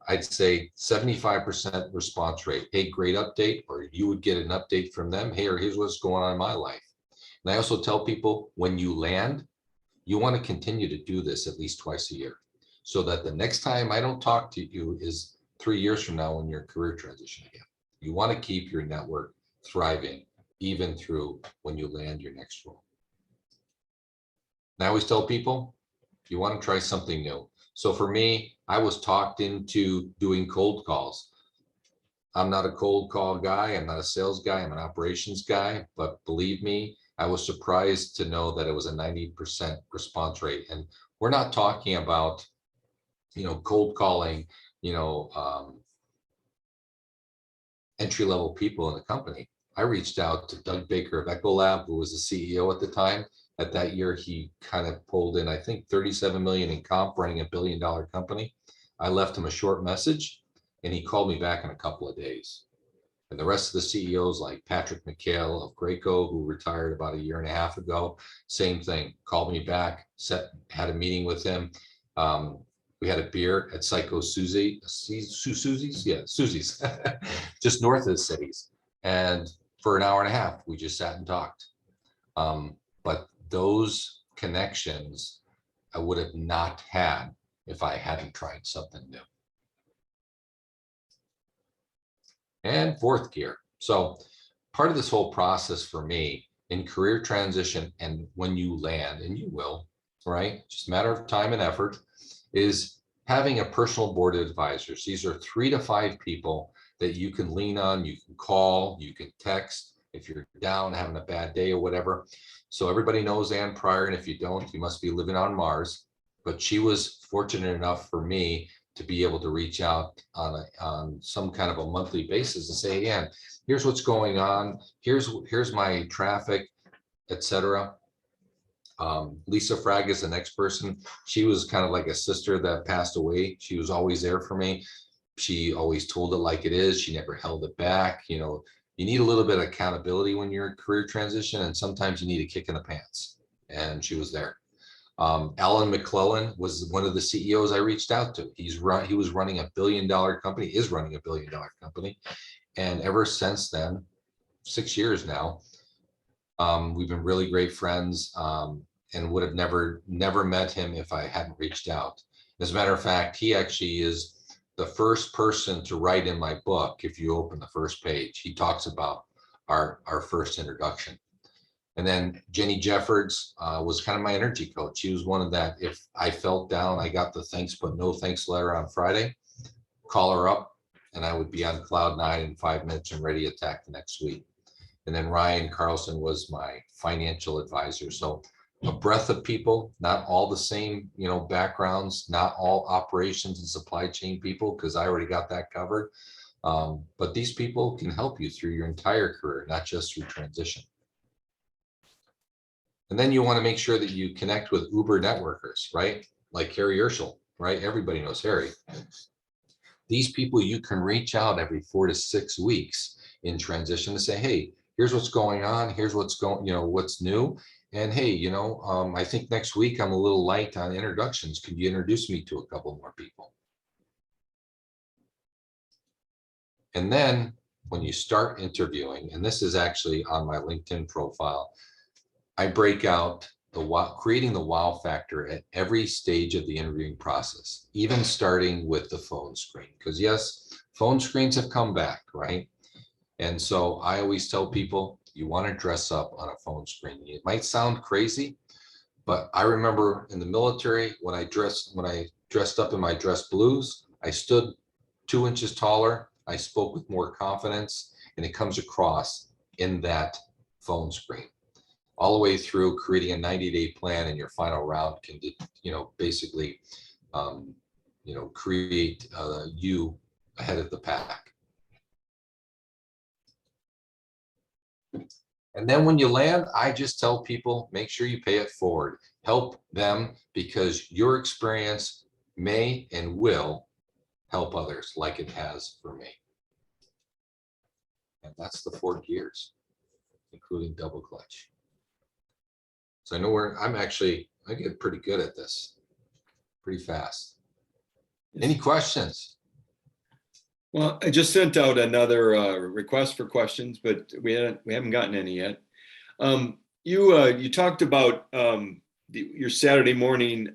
I'd say 75% response rate. Hey, great update, or you would get an update from them. Hey, or here's what's going on in my life. And I also tell people when you land, you want to continue to do this at least twice a year so that the next time I don't talk to you is 3 years from now when you're career transition again. You want to keep your network thriving even through when you land your next role. And I always tell people, you want to try something new. So for me, I was talked into doing cold calls. I'm not a cold call guy. I'm not a sales guy. I'm an operations guy. But believe me, I was surprised to know that it was a 90% response rate. And we're not talking about, cold calling, entry-level people in the company. I reached out to Doug Baker of Ecolab, who was the CEO at the time. At that year, he kind of pulled in, I think, 37 million in comp, running $1 billion company. I left him a short message, and he called me back in a couple of days. And the rest of the CEOs, like Patrick McHale of Graco, who retired about 1.5 years ago, same thing, called me back, had a meeting with him. We had a beer at Susie's, just north of the cities. And for 1.5 hours, we just sat and talked. But those connections I would have not had if I hadn't tried something new. And fourth gear. So part of this whole process for me in career transition, and when you land, and you will, right? Just a matter of time and effort, is having a personal board of advisors. These are 3 to 5 people that you can lean on, you can call, you can text if you're down, having a bad day or whatever. So everybody knows Ann Pryor, and if you don't, you must be living on Mars. But she was fortunate enough for me to be able to reach out on some kind of a monthly basis and say, Ann, here's what's going on, here's my traffic, etc. Lisa Fragg is the next person. She was kind of like a sister that passed away. She was always there for me. She always told it like it is. She never held it back. You need a little bit of accountability when you're in career transition, and sometimes you need a kick in the pants. And she was there. Alan Mcclellan was one of the CEOs I reached out to. He was running $1 billion company, is running $1 billion company. And ever since then, 6 years now, we've been really great friends, and would have never met him if I hadn't reached out. As a matter of fact, he actually is the first person to write in my book. If you open the first page, he talks about our first introduction. And then Jenny Jeffords was kind of my energy coach. She was one of that, if I felt down, I got the thanks but no thanks letter on Friday, call her up, and I would be on cloud 9 in 5 minutes and ready to attack the next week. And then Ryan Carlson was my financial advisor. So a breadth of people, not all the same, backgrounds, not all operations and supply chain people, because I already got that covered. But these people can help you through your entire career, not just through transition. And then you want to make sure that you connect with Uber networkers, right? Like Harry Urschel, right? Everybody knows Harry. These people you can reach out every 4 to 6 weeks in transition to say, hey, here's what's going on. Here's what's going, what's new. And hey, I think next week I'm a little light on introductions. Could you introduce me to a couple more people? And then when you start interviewing, and this is actually on my LinkedIn profile, I break out creating the wow factor at every stage of the interviewing process, even starting with the phone screen. Because yes, phone screens have come back, right? And so I always tell people, you want to dress up on a phone screen. It might sound crazy, but I remember in the military when I dressed up in my dress blues, I stood 2 inches taller. I spoke with more confidence, and it comes across in that phone screen. All the way through creating a 90-day plan, and your final round can, basically, create you ahead of the pack. And then when you land, I just tell people, make sure you pay it forward. Help them, because your experience may and will help others like it has for me. And that's the 4 gears, including double clutch. So I know I get pretty good at this, pretty fast. Any questions? Well, I just sent out another request for questions, but we haven't gotten any yet. You talked about your Saturday morning,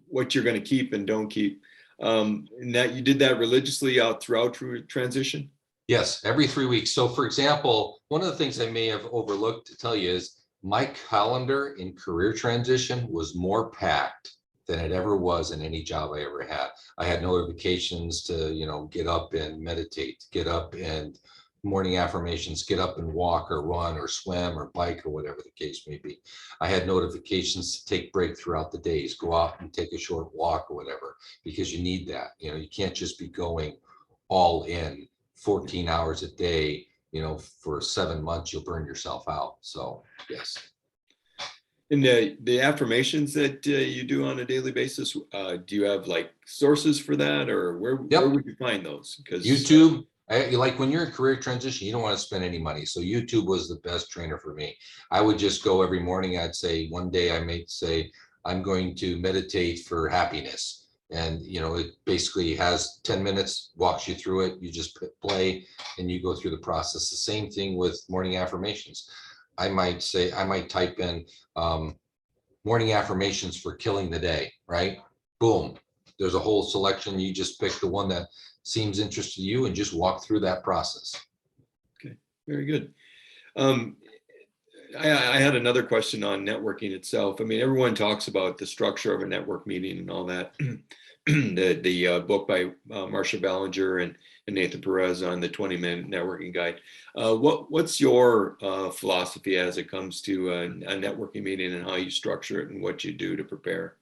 what you're going to keep and don't keep, and that you did that religiously throughout transition. Yes, every 3 weeks. So for example, one of the things I may have overlooked to tell you is my calendar in career transition was more packed than it ever was in any job I ever had. I had notifications to, get up and meditate, get up and, morning affirmations, get up and walk or run or swim or bike or whatever the case may be. I had notifications to take break throughout the days, go out and take a short walk or whatever, because you need that. You know, you can't just be going all in 14 hours a day, you know, for 7 months, you'll burn yourself out. So yes. And the affirmations that you do on a daily basis, do you have like sources for that, or where would you find those? Because YouTube, like when you're in career transition, you don't want to spend any money. So YouTube was the best trainer for me. I would just go every morning. I'd say one day I may say, I'm going to meditate for happiness. And, you know, it basically has 10 minutes, walks you through it. You just play and you go through the process. The same thing with morning affirmations. I might say, I might type in morning affirmations for killing the day, right? Boom. There's a whole selection. You just pick the one that seems interesting to you and just walk through that process. Okay, very good. I had another question on networking itself. I mean, everyone talks about the structure of a network meeting and all that. the book by Marsha Ballinger and Nathan Perez on the 20-minute networking guide. What's your philosophy as it comes to a networking meeting and how you structure it and what you do to prepare?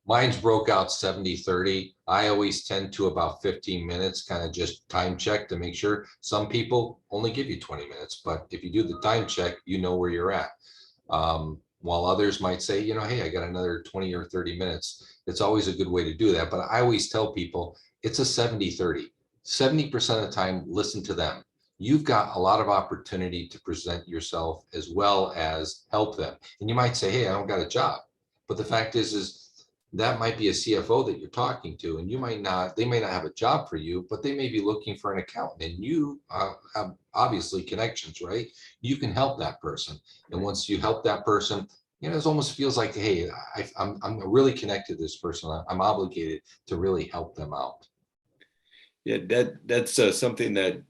Mine's broke out 70-30. I always tend to about 15 minutes, kind of just time check to make sure. Some people only give you 20 minutes, but if you do the time check, you know where you're at. While others might say, you know, hey, I got another 20 or 30 minutes. It's always a good way to do that. But I always tell people it's a 70-30. 70% of the time, listen to them. You've got a lot of opportunity to present yourself as well as help them. And you might say, hey, I don't got a job. But the fact is that might be a CFO that you're talking to, and you might not, they may not have a job for you, but they may be looking for an accountant, and you have obviously connections, right? You can help that person. And once you help that person, you know, it almost feels like, hey, I'm really connected to this person. I'm obligated to really help them out. Yeah, that's something that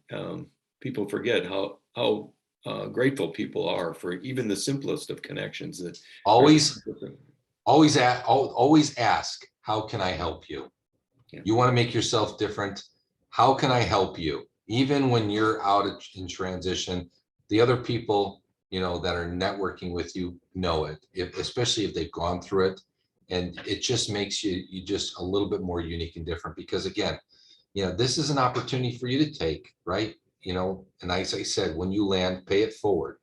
people forget, how grateful people are for even the simplest of connections. That Always ask, how can I help you? Yeah. You want to make yourself different. How can I help you? Even when you're out in transition, the other people, you know, that are networking with you know it, especially if they've gone through it. And it just makes you just a little bit more unique and different, because again, you know, this is an opportunity for you to take, right? You know, and as I said, when you land, pay it forward.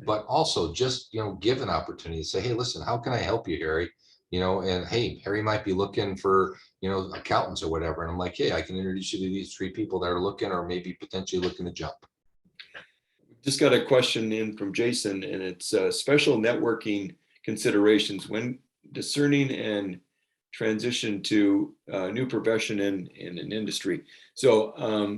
But also just, you know, give an opportunity to say, hey, listen, how can I help you, Harry? You know, and hey, Harry might be looking for, you know, accountants or whatever. And I'm like, hey, I can introduce you to these 3 people that are looking or maybe potentially looking to jump. Just got a question in from Jason, and it's special networking considerations when discerning and transition to a new profession in an industry. So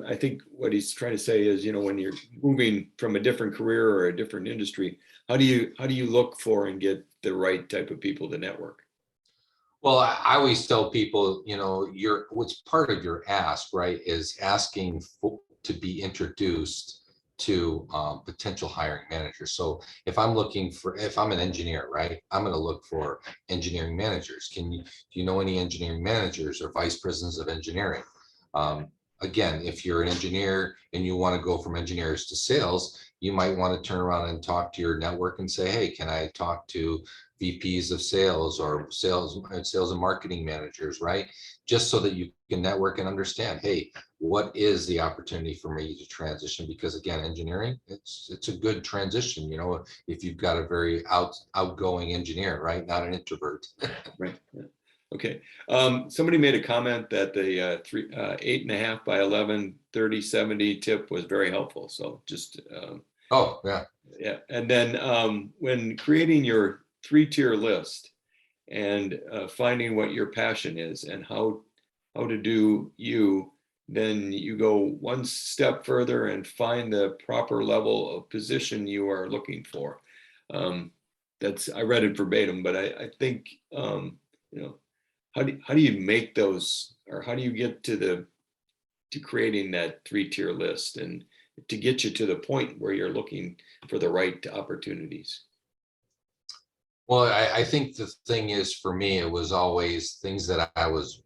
I think what he's trying to say is, you know, when you're moving from a different career or a different industry, how do you look for and get the right type of people to network? Well, I always tell people, you know, what's part of your ask, right, is asking to be introduced to potential hiring managers. So if I'm an engineer, right, I'm going to look for engineering managers. Do you know any engineering managers or vice presidents of engineering? Again, if you're an engineer and you want to go from engineers to sales, you might want to turn around and talk to your network and say, hey, can I talk to VPs of sales or sales and marketing managers, right? Just so that you can network and understand, hey, what is the opportunity for me to transition? Because again, engineering, it's a good transition, you know, if you've got a very outgoing engineer, right? Not an introvert. Right. Yeah. Okay. Somebody made a comment that the 8.5 by 11, 30, 70 tip was very helpful. So just oh yeah. Yeah. And then when creating your 3-tier list and finding what your passion is and how to do you, then you go one step further and find the proper level of position you are looking for. I read it verbatim, but I think, you know, how do you make those, or how do you get to creating that 3-tier list and to get you to the point where you're looking for the right opportunities? Well, I think the thing is, for me, it was always things that I was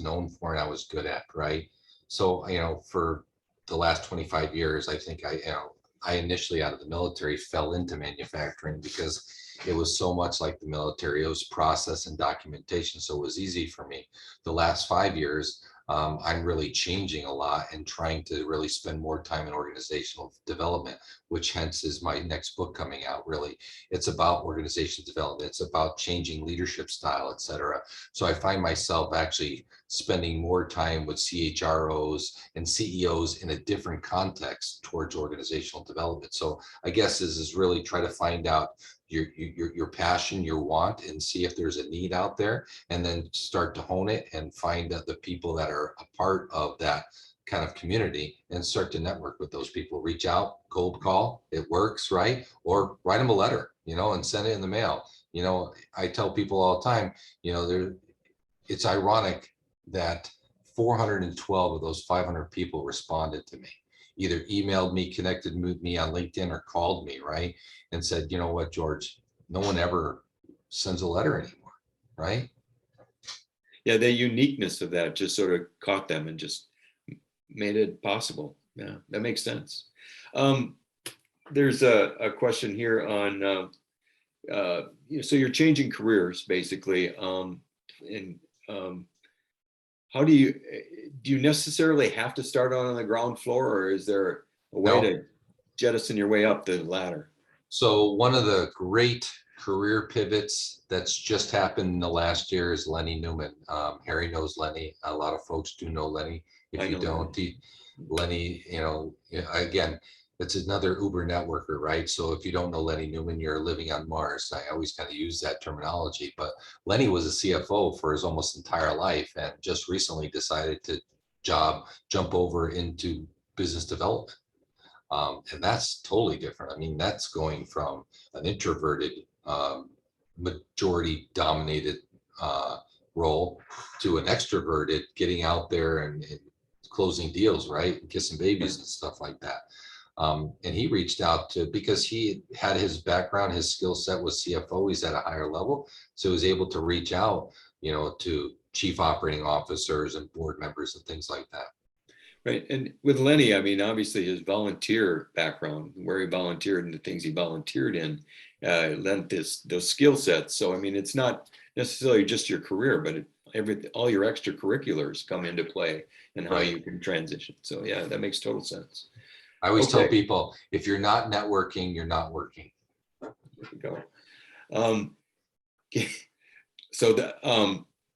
known for and I was good at, right? So, you know, for the last 25 years, I think I initially out of the military fell into manufacturing because it was so much like the military. It was process and documentation, so it was easy for me. The last 5 years, I'm really changing a lot and trying to really spend more time in organizational development, which hence is my next book coming out. Really, it's about organizational development. It's about changing leadership style, etc. So I find myself actually spending more time with CHROs and CEOs in a different context towards organizational development. So I guess this is really try to find out your passion, your want, and see if there's a need out there, and then start to hone it and find the people that are a part of that kind of community and start to network with those people. Reach out, cold call, it works, right? Or write them a letter, and send it in the mail. I tell people all the time, it's ironic that 412 of those 500 people responded to me, either emailed me, connected with me on LinkedIn, or called me, right? And said, you know what, George, no one ever sends a letter anymore, right? Yeah, the uniqueness of that just sort of caught them and just made it possible. Yeah, that makes sense. There's a question here on, so you're changing careers basically. How do you necessarily have to start on the ground floor, or is there a way to jettison your way up the ladder? So one of the great career pivots that's just happened in the last year is Lenny Newman. Harry knows Lenny. A lot of folks do know Lenny. If you don't, Lenny, again, it's another Uber networker, right? So if you don't know Lenny Newman, you're living on Mars. I always kind of use that terminology, but Lenny was a CFO for his almost entire life and just recently decided to jump over into business development. And that's totally different. I mean, that's going from an introverted, majority dominated role to an extroverted, getting out there and closing deals, right? And kissing babies and stuff like that. And he reached out because he had his background, his skill set was CFO, he's at a higher level. So he was able to reach out, to chief operating officers and board members and things like that. Right. And with Lenny, I mean, obviously his volunteer background, where he volunteered and the things he volunteered in, lent those skill sets. So, I mean, it's not necessarily just your career, but all your extracurriculars come into play and how you can transition. So yeah, that makes total sense. I always tell people, if you're not networking, you're not working. There we go. So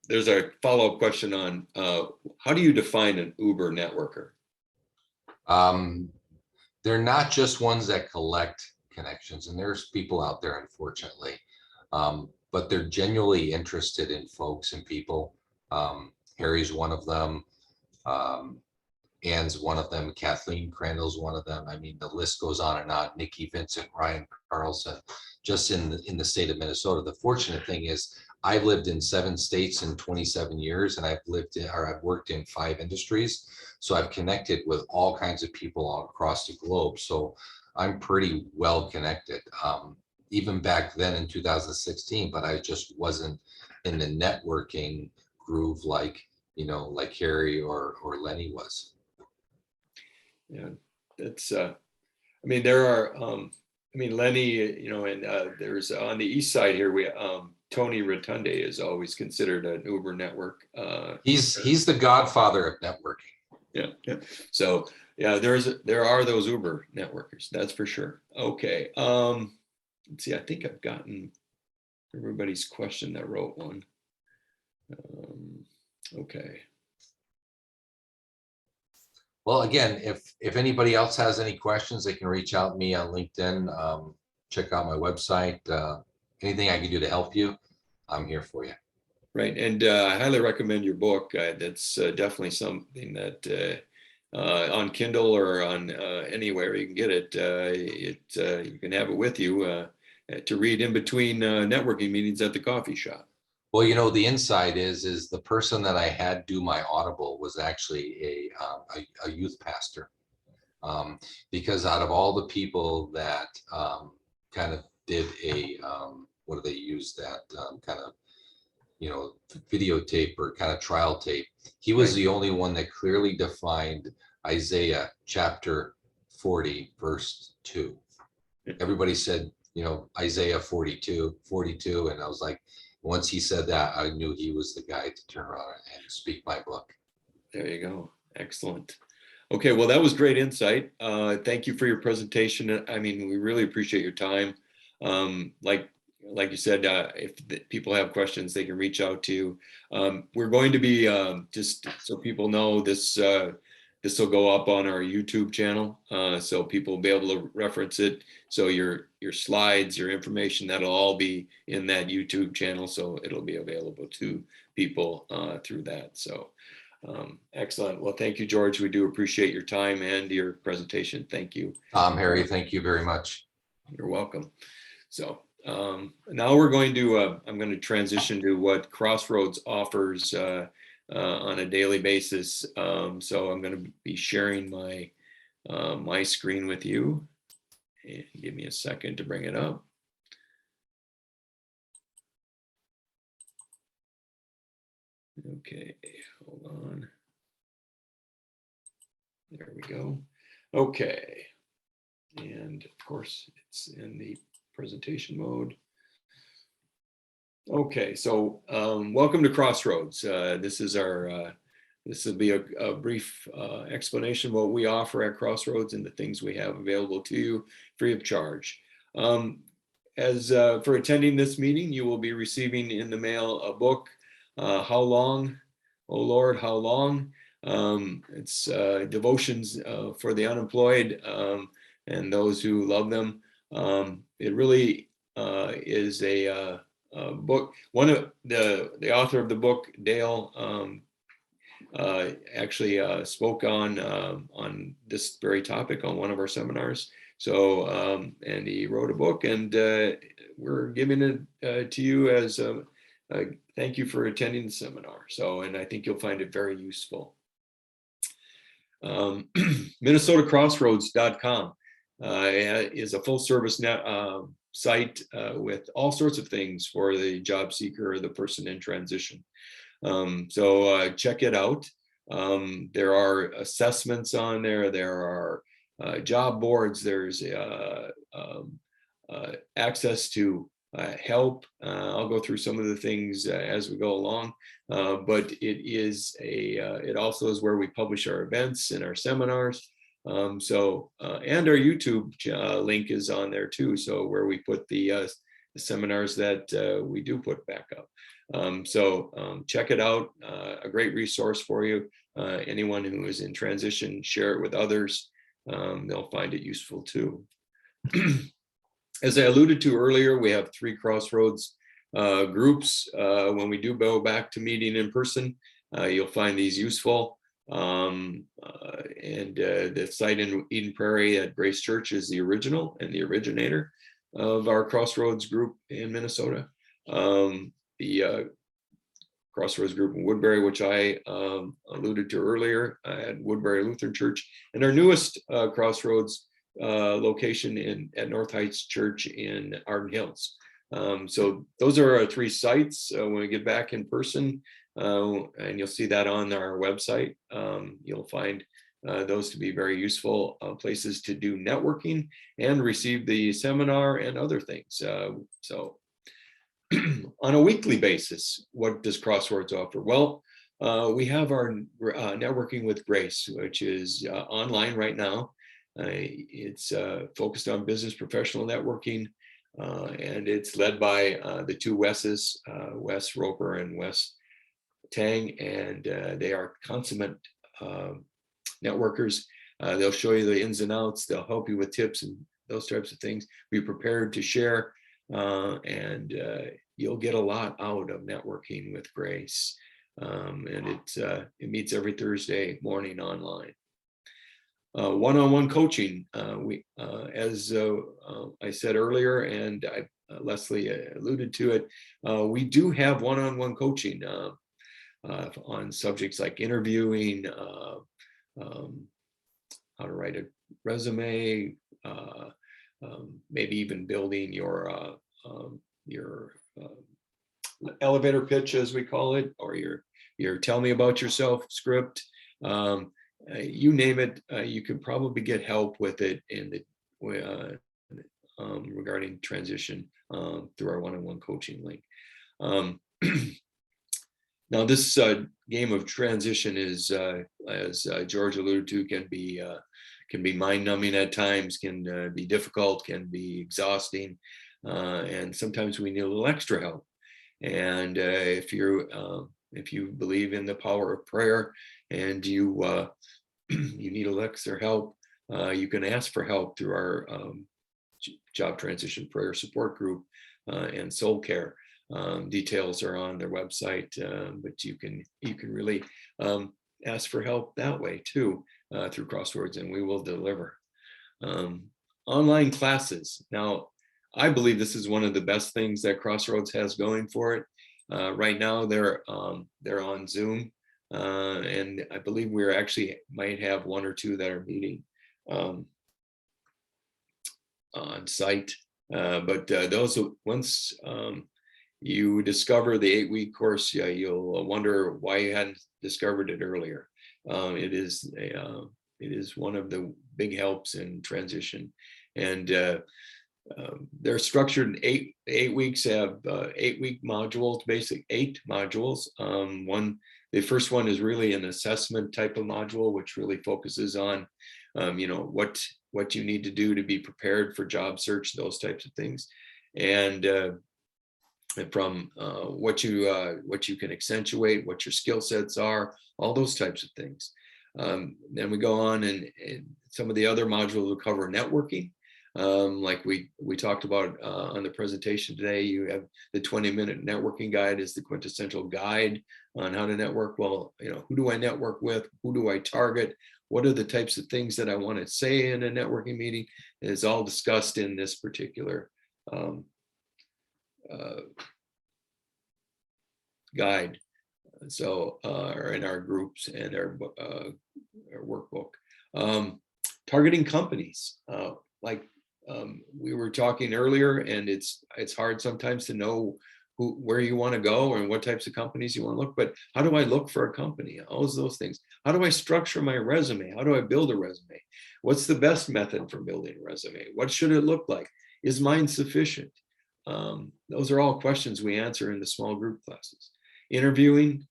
there's a follow-up question on how do you define an Uber networker? They're not just ones that collect connections, and there's people out there, unfortunately, but they're genuinely interested in folks and people. Harry's one of them. Ann's one of them. Kathleen Crandall's one of them. I mean, the list goes on and on. Nikki Vincent, Ryan Carlson, just in the state of Minnesota. The fortunate thing is I've lived in 7 states in 27 years, and I've worked in 5 industries. So I've connected with all kinds of people all across the globe. So I'm pretty well connected, even back then in 2016, but I just wasn't in the networking groove like Harry or Lenny was. Yeah, that's, I mean, there are, Lenny, and there's on the east side here, Tony Rotunde is always considered an Uber network. He's the godfather of networking. Yeah. So yeah, there are those Uber networkers, that's for sure. Okay. Let's see, I think I've gotten everybody's question that wrote one. Okay. Well, again, if anybody else has any questions, they can reach out to me on LinkedIn. Check out my website. Anything I can do to help you, I'm here for you. Right, and I highly recommend your book. That's definitely something that on Kindle or on anywhere you can get it. You can have it with you to read in between networking meetings at the coffee shop. Well, the inside is the person that I had do my Audible was actually a youth pastor, because out of all the people that kind of did what do they use that kind of videotape or kind of trial tape. He was Right. the only one that clearly defined Isaiah chapter 40, verse 2. Everybody said, Isaiah 42, and I was like, once he said that, I knew he was the guy to turn around and speak my book. There you go. Excellent. Okay, well, that was great insight. Thank you for your presentation. I mean, we really appreciate your time. Like you said, if people have questions, they can reach out to you. We're going to be, just so people know, this will go up on our YouTube channel, so people will be able to reference it. So your slides, your information, that'll all be in that YouTube channel. So it'll be available to people through that. So excellent. Well, thank you, George. We do appreciate your time and your presentation. Thank you. Harry, thank you very much. You're welcome. So now we're going to, I'm going to transition to what Crossroads offers on a daily basis. So I'm going to be sharing my my screen with you. And give me a second to bring it up. Okay, hold on. There we go. Okay. And of course, it's in the presentation mode. Okay, so welcome to Crossroads. This is our, this will be a brief explanation of what we offer at Crossroads and the things we have available to you free of charge. As for attending this meeting, you will be receiving in the mail a book, How Long, Oh Lord, How Long? It's devotions for the unemployed and those who love them. It really is a book. One of the author of the book, Dale, actually spoke on this very topic on one of our seminars. So and he wrote a book, and we're giving it to you as a thank you for attending the seminar. So, and I think you'll find it very useful. MinnesotaCrossroads.com is a full service site with all sorts of things for the job seeker or the person in transition. So check it out. There are assessments on there. There are job boards. There's access to help. I'll go through some of the things as we go along, but it also is where we publish our events and our seminars. And our YouTube link is on there too. So where we put the seminars that we do put back up. Check it out. A great resource for you. Anyone who is in transition, share it with others. They'll find it useful too. As I alluded to earlier, we have 3 Crossroads groups. When we do go back to meeting in person, you'll find these useful. The site in Eden Prairie at Grace Church is the original and the originator of our Crossroads group in Minnesota. The Crossroads group in Woodbury, which I alluded to earlier, at Woodbury Lutheran Church, and our newest Crossroads location at North Heights Church in Arden Hills. So those are our 3 sites when we get back in person, and you'll see that on our website. You'll find those to be very useful places to do networking and receive the seminar and other things. On a weekly basis, what does Crossroads offer? Well, we have our Networking with Grace, which is online right now. It's focused on business professional networking, and it's led by the 2 Wes's, Wes Roper and Wes Tang, and they are consummate networkers. They'll show you the ins and outs. They'll help you with tips and those types of things. Be prepared to share, and you'll get a lot out of networking with Grace. And it meets every Thursday morning online. One-on-one coaching. As I said earlier, and Leslie alluded to it, we do have one-on-one coaching on subjects like interviewing, how to write a resume, maybe even building your elevator pitch, as we call it, or your tell me about yourself script. You name it, you could probably get help with it in the regarding transition through our one-on-one coaching link. Now, this game of transition is, as George alluded to, can be mind-numbing at times, can be difficult, can be exhausting, and sometimes we need a little extra help. And if you believe in the power of prayer and you need a little extra help, you can ask for help through our job transition prayer support group and soul care. Details are on their website, but you can really ask for help that way too, through Crossroads, and we will deliver. Online classes. Now, I believe this is one of the best things that Crossroads has going for it. Right now, they're on Zoom, and I believe we're actually might have one or two that are meeting on site. But those once you discover the 8-week course, yeah, you'll wonder why you hadn't discovered it earlier. It is one of the big helps in transition, and they're structured in 8 weeks. Have 8-week modules, basic 8 modules. The first one is really an assessment type of module, which really focuses on, what you need to do to be prepared for job search, those types of things, and from what you can accentuate, what your skill sets are, all those types of things. Then we go on, and some of the other modules will cover networking. Like we talked about on the presentation today. You have the 20-minute networking guide is the quintessential guide on how to network. Well, who do I network with? Who do I target? What are the types of things that I want to say in a networking meeting? It's all discussed in this particular guide. So, or in our groups and our workbook. Targeting companies, we were talking earlier, and it's hard sometimes to know where you want to go and what types of companies you want to look. But how do I look for a company? All of those things. How do I structure my resume? How do I build a resume? What's the best method for building a resume? What should it look like? Is mine sufficient? Those are all questions we answer in the small group classes. Interviewing,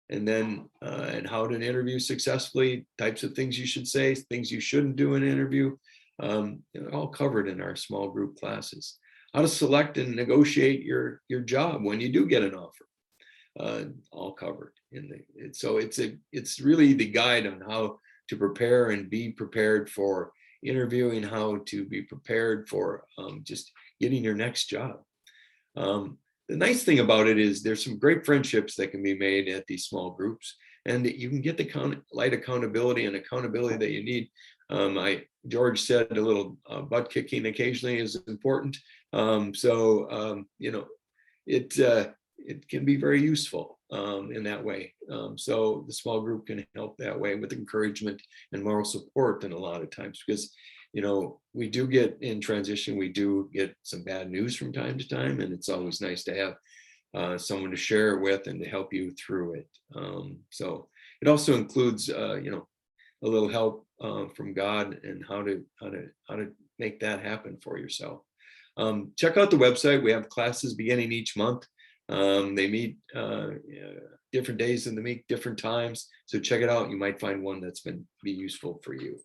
and then and how to interview successfully, types of things you should say, things you shouldn't do in an interview, all covered in our small group classes. How to select and negotiate your job when you do get an offer, all covered in the. So it's really the guide on how to prepare and be prepared for interviewing, how to be prepared for just getting your next job. The nice thing about it is there's some great friendships that can be made at these small groups, and you can get the light accountability and accountability that you need. George said a little butt kicking occasionally is important. It can be very useful in that way. So the small group can help that way with encouragement and moral support, and a lot of times, because we do get in transition, we do get some bad news from time to time, and it's always nice to have someone to share it with and to help you through it. So it also includes a little help from God and how to make that happen for yourself. Check out the website. We have classes beginning each month. They meet different days in the week, different times. So check it out. You might find one that's be useful for you.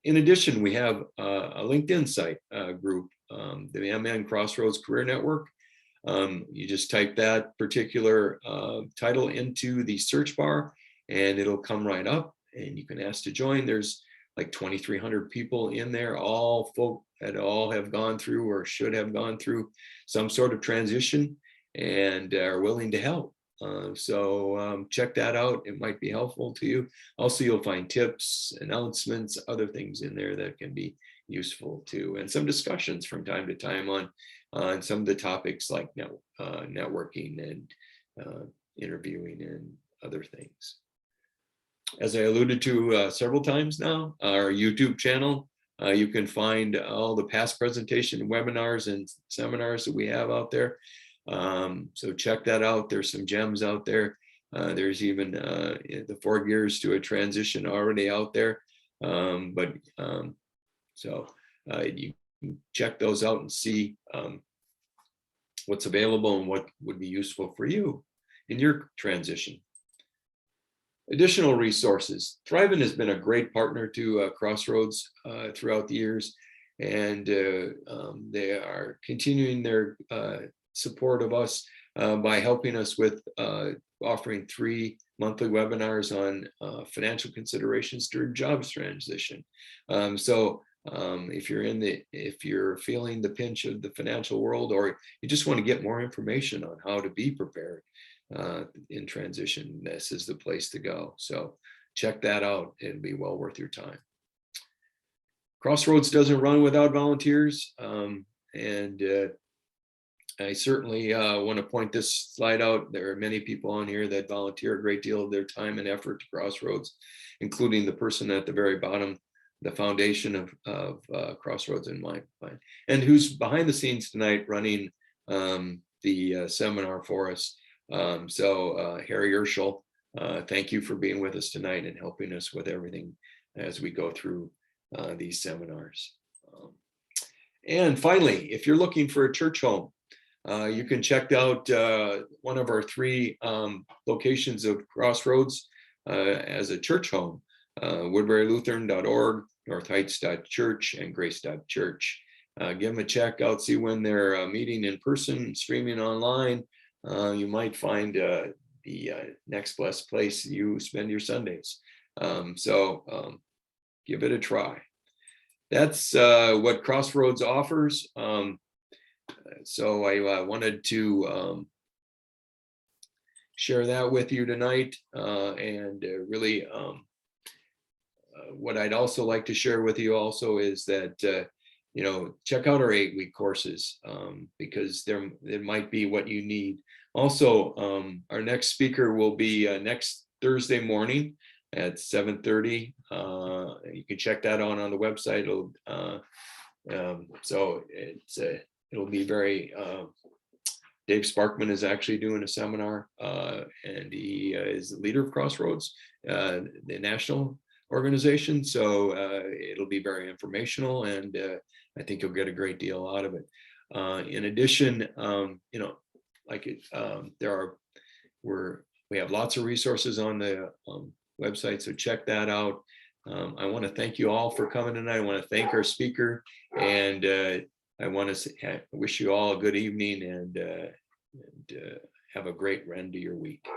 In addition, we have a LinkedIn site group, the Manman Crossroads Career Network. You just type that particular title into the search bar, and it'll come right up, and you can ask to join. There's like 2,300 people in there, all folk that all have gone through or should have gone through some sort of transition and are willing to help. So check that out. It might be helpful to you. Also, you'll find tips, announcements, other things in there that can be useful too, and some discussions from time to time on some of the topics like networking and interviewing and other things. As I alluded to several times now, our YouTube channel, you can find all the past presentation webinars and seminars that we have out there. So check that out. There's some gems out there. There's even the 4 gears to a transition already out there. So you can check those out and see what's available and what would be useful for you in your transition. Additional resources. Thrivent has been a great partner to Crossroads throughout the years, and they are continuing their support of us by helping us with offering 3 monthly webinars on financial considerations during jobs transition. If you're feeling the pinch of the financial world, or you just want to get more information on how to be prepared in transition, this is the place to go. So check that out. It'll be well worth your time. Crossroads doesn't run without volunteers. I certainly want to point this slide out. There are many people on here that volunteer a great deal of their time and effort to Crossroads, including the person at the very bottom, the foundation of Crossroads in my mind, and who's behind the scenes tonight running the seminar for us. Harry Urschel, thank you for being with us tonight and helping us with everything as we go through these seminars. And finally, if you're looking for a church home, you can check out one of our 3 locations of Crossroads as a church home, woodburylutheran.org, northheights.church, and grace.church. Give them a check out, see when they're meeting in person, streaming online. You might find the next best place you spend your Sundays. Give it a try. That's what Crossroads offers. So I wanted to share that with you tonight, and really what I'd also like to share with you also is that check out our 8-week courses, because there might be what you need. Also, our next speaker will be next Thursday morning at 7:30. You can check that out on the website. It'll be very, Dave Sparkman is actually doing a seminar, and he is the leader of Crossroads, the national organization. So it'll be very informational, and I think you'll get a great deal out of it. In addition, we have lots of resources on the website, so check that out. I want to thank you all for coming tonight. I want to thank our speaker, and I want to wish you all a good evening, and have a great end to your week.